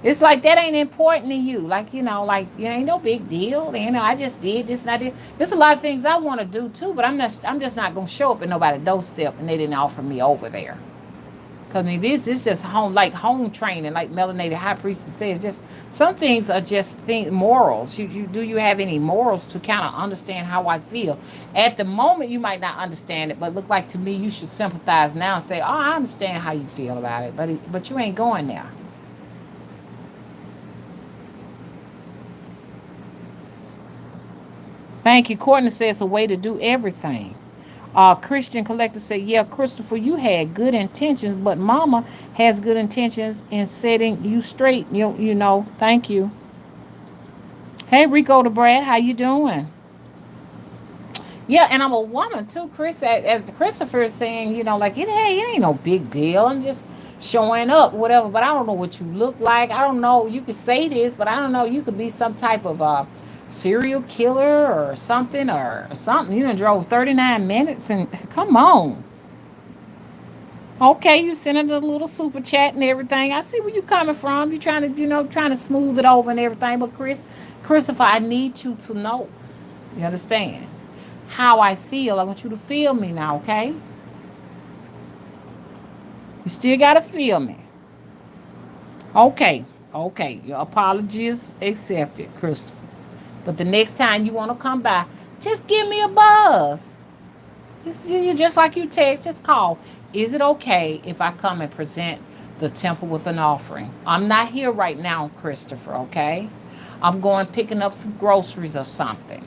It's like that ain't important to you. Like, ain't no big deal. I just did this and I did. There's a lot of things I want to do too, but I'm just not gonna show up at nobody's doorstep and they didn't offer me over there. Cause this is just home training, like Melanated High Priestess says. Just some things are just morals. You have any morals to kind of understand how I feel? At the moment, you might not understand it, but look like to me, you should sympathize now and say, "Oh, I understand how you feel about it," but you ain't going there. Thank you. Courtney says a way to do everything. Christian Collector said, yeah, Christopher, you had good intentions, but Mama has good intentions in setting you straight. Thank you. Hey, Rico the Brad, how you doing? Yeah, and I'm a woman too, Chris. As Christopher is saying, like it ain't no big deal. I'm just showing up, whatever. But I don't know what you look like. I don't know. You could say this, but I don't know. You could be some type of serial killer or something or something. You done drove 39 minutes and come on. Okay, you sending a little super chat and everything. I see where you coming from. You trying to, trying to smooth it over and everything. But Christopher, I need you to know. You understand? How I feel. I want you to feel me now, okay? You still gotta feel me. Okay. Okay. Your apologies accepted, Christopher. But the next time you want to come by, just give me a buzz. Just like you text, just call. Is it okay if I come and present the temple with an offering? I'm not here right now, Christopher, okay? I'm going picking up some groceries or something.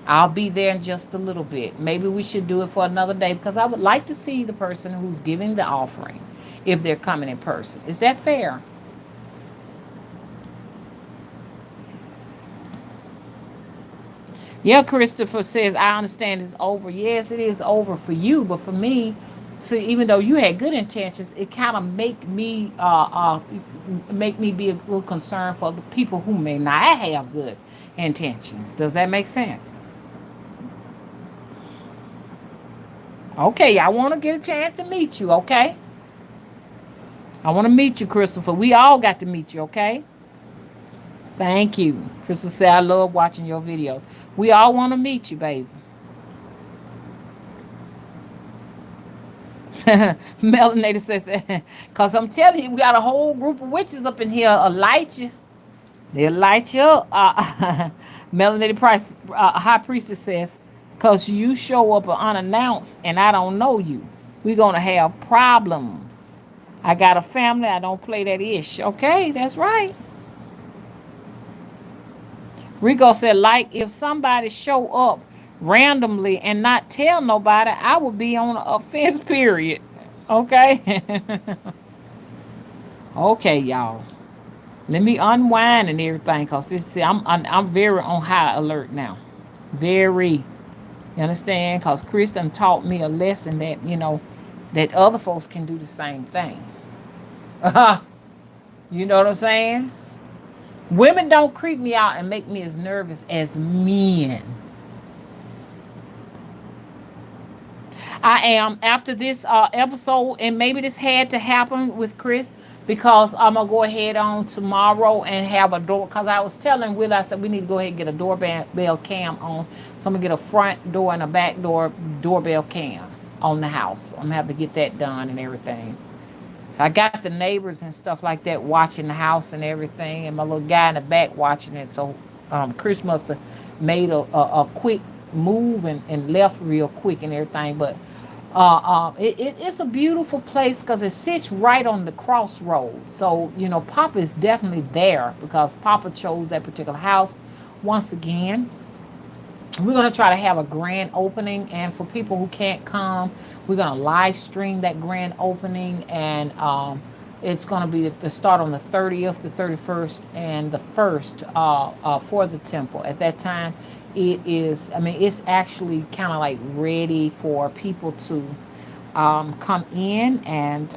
I'll be there in just a little bit. Maybe we should do it for another day, because I would like to see the person who's giving the offering if they're coming in person. Is that fair? Yeah, Christopher says, I understand it's over. Yes, it is over for you, but for me, so even though you had good intentions, it kind of make me be a little concerned for the people who may not have good intentions. Does that make sense? Okay, I want to get a chance to meet you, okay? I want to meet you, Christopher. We all got to meet you, okay? Thank you. Christopher said, I love watching your videos. We all want to meet you, baby. Melanated says, because I'm telling you, we got a whole group of witches up in here. Light you. They'll light you up. Melanated Price, High Priestess says, because you show up unannounced and I don't know you, we're going to have problems. I got a family. I don't play that ish. Okay, that's right. Rico said, like if somebody show up randomly and not tell nobody, I would be on a fence period. Okay? Okay, y'all. Let me unwind and everything, cause see, I'm very on high alert now. Very. You understand? Cause Chris done taught me a lesson that that other folks can do the same thing. You know what I'm saying? Women don't creep me out and make me as nervous as men. I am after this episode, and maybe this had to happen with Chris because I'm gonna go ahead on tomorrow and have a door. Cause I was telling Will, I said we need to go ahead and get a doorbell cam on. So I'm gonna get a front door and a back door doorbell cam on the house. I'm gonna have to get that done and everything. So I got the neighbors and stuff like that watching the house and everything, and my little guy in the back watching it. So Chris must have made a quick move and left real quick and everything. But it's a beautiful place because it sits right on the crossroads. So Papa is definitely there because Papa chose that particular house. Once again, we're going to try to have a grand opening, and for people who can't come, we're going to live stream that grand opening, and it's going to be the start on the 30th, the 31st, and the 1st for the temple. At that time, it's actually kind of like ready for people to come in and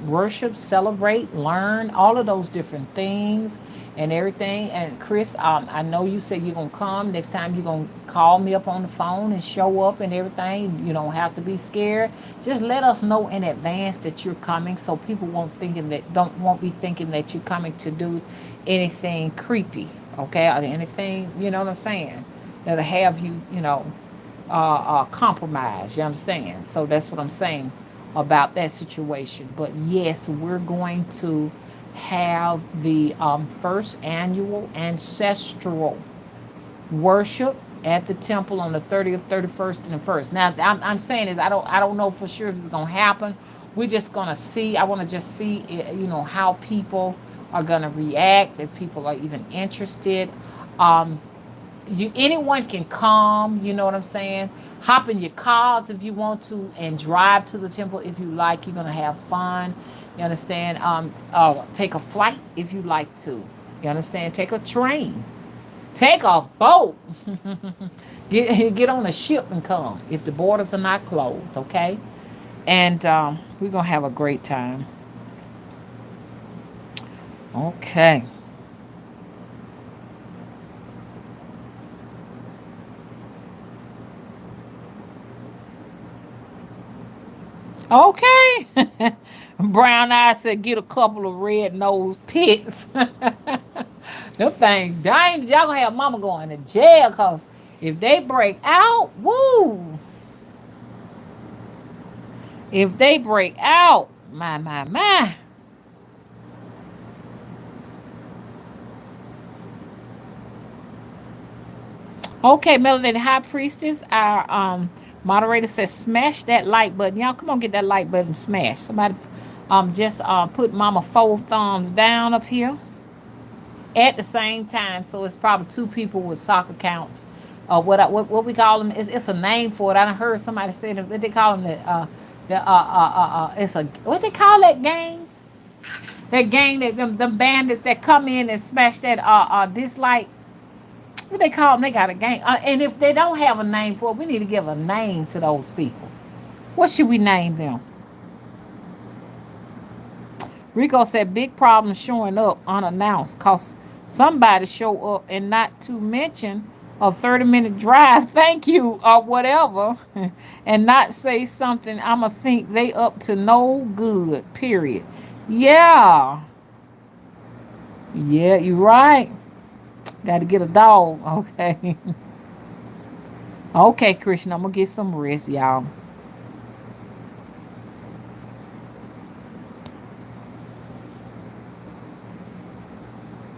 worship, celebrate, learn, all of those different things and everything. And Chris, I know you said you're going to come. Next time you're going to call me up on the phone and show up and everything. You don't have to be scared. Just let us know in advance that you're coming so people won't be thinking that you're coming to do anything creepy, okay? Or anything, you know what I'm saying? That'll have you, compromise. You understand? So that's what I'm saying about that situation. But yes, we're going to have the first annual ancestral worship at the temple on the 30th, 31st, and the 1st. Now, I'm saying is I don't know for sure if it's going to happen. We're just going to see. I want to just see, how people are going to react, if people are even interested. Um, anyone can come, you know what I'm saying? Hop in your cars if you want to and drive to the temple if you like. You're gonna have fun. You understand? Take a flight if you like to. You understand? Take a train. Take a boat. Get on a ship and come if the borders are not closed, okay? And we're gonna have a great time. Okay. Okay. Brown Eye said get a couple of red nose pits. Them things dangerous. Y'all gonna have mama going to jail because if they break out, woo. If they break out, my. Okay, Melody the High Priestess, our moderator says smash that like button. Y'all come on, get that like button smash. Somebody just put mama 4 thumbs down up here at the same time. So it's probably 2 people with soccer accounts. What we call them? It's a name for it. I done heard somebody say that what they call them it's a what they call that game? That game that them bandits that come in and smash that dislike. What they call them? They got a game. And if they don't have a name for it, we need to give a name to those people. What should we name them? Rico said big problem showing up unannounced cause somebody show up and not to mention a 30-minute drive, thank you, or whatever, and not say something I'ma think they up to no good, period. Yeah. Yeah, you right. Gotta get a dog. Okay. Okay, Christian, I'm gonna get some rest, y'all.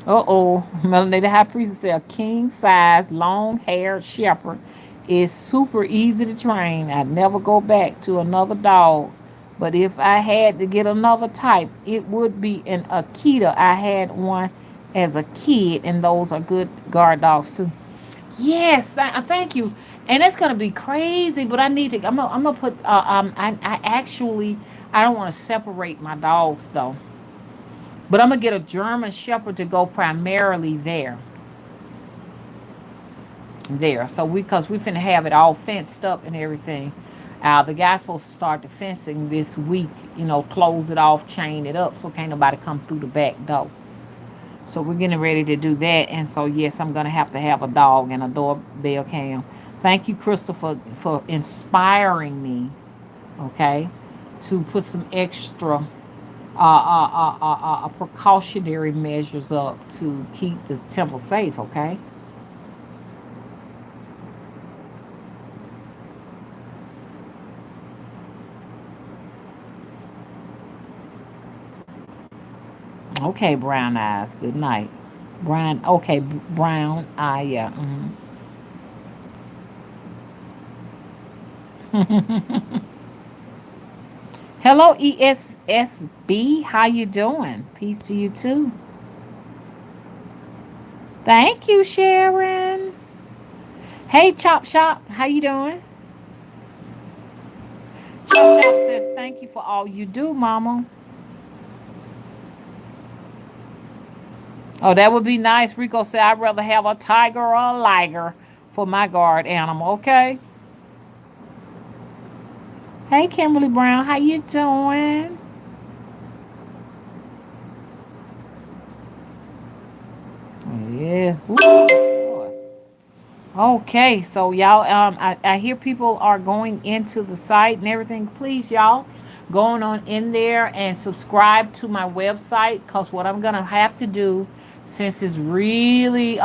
Uh-oh. Melanated High Priest said a king size, long haired shepherd is super easy to train. I'd never go back to another dog. But if I had to get another type, it would be an Akita. I had one as a kid, and those are good guard dogs too. Yes, thank you. And it's gonna be crazy, but I need to. I'm gonna put. I actually. I don't want to separate my dogs though, but I'm gonna get a German Shepherd to go primarily there. There, so because we finna have it all fenced up and everything. The guy's supposed to start the fencing this week. You know, close it off, chain it up, so can't nobody come through the back door. So we're getting ready to do that. And so, yes, I'm going to have a dog and a doorbell cam. Thank you, Christopher, for inspiring me, okay, to put some extra precautionary measures up to keep the temple safe, okay? Okay, brown eyes. Good night. Brown, okay, brown eye, yeah. Hello, ESSB. How you doing? Peace to you too. Thank you, Sharon. Hey, Chop Shop. How you doing? Chop Shop says thank you for all you do, Mama. Oh, that would be nice. Rico said I'd rather have a tiger or a liger for my guard animal. Okay. Hey, Kimberly Brown. How you doing? Yeah. Ooh. Okay, so y'all, I hear people are going into the site and everything. Please, y'all, going on in there and subscribe to my website, because what I'm gonna have to do, since it's really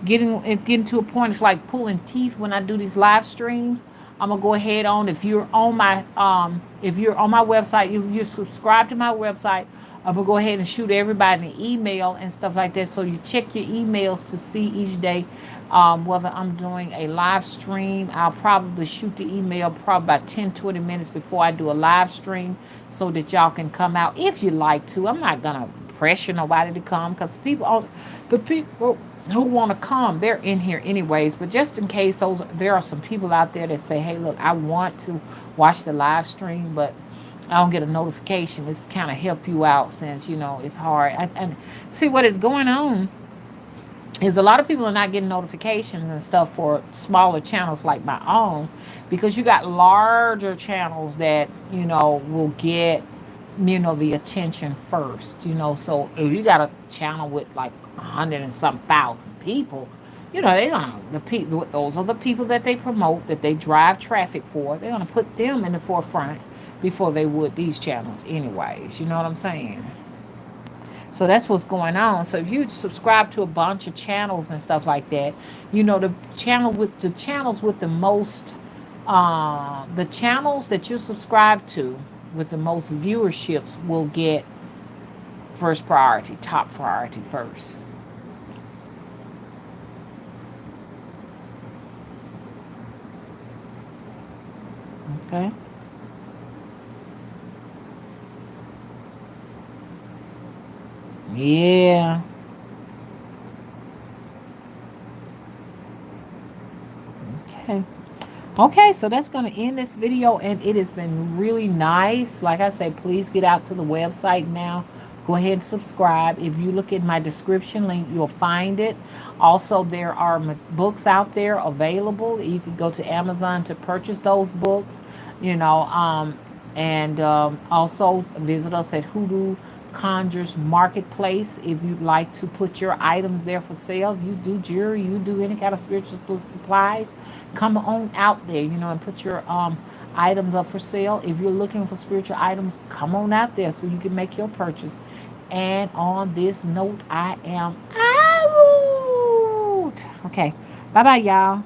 getting to a point, it's like pulling teeth when I do these live streams. I'm gonna go ahead on, if you're on my website, you subscribe to my website. I'm gonna go ahead and shoot everybody an email and stuff like that, so you check your emails to see each day whether I'm doing a live stream. I'll probably shoot the email probably about 10-20 minutes before I do a live stream, so that y'all can come out if you like to. I'm not gonna pressure nobody to come, because the people who want to come, they're in here anyways. But just in case there are some people out there that say, hey, look, I want to watch the live stream, but I don't get a notification. It's kind of help you out, since it's hard. And see what is going on is a lot of people are not getting notifications and stuff for smaller channels like my own, because you got larger channels that will get the attention first. So if you got a channel with like 100 and some thousand people, they're gonna the people those are the people that they promote, that they drive traffic for. They're gonna put them in the forefront before they would these channels anyways. You know what I'm saying? So that's what's going on. So if you subscribe to a bunch of channels and stuff like that, the channels with the most, the channels that you subscribe to with the most viewerships will get first priority, top priority first. Okay. Yeah. Okay. Okay, so that's going to end this video, and it has been really nice. Like I said, please get out to the website now. Go ahead and subscribe. If you look at my description link, you'll find it. Also, there are books out there available. You can go to Amazon to purchase those books, and also visit us at Hoodoo Conjures Marketplace if you'd like to put your items there for sale. If you do jewelry, you do any kind of spiritual supplies, come on out there, and put your items up for sale. If you're looking for spiritual items, come on out there so you can make your purchase. And on this note, I am out. Okay. Bye bye, y'all.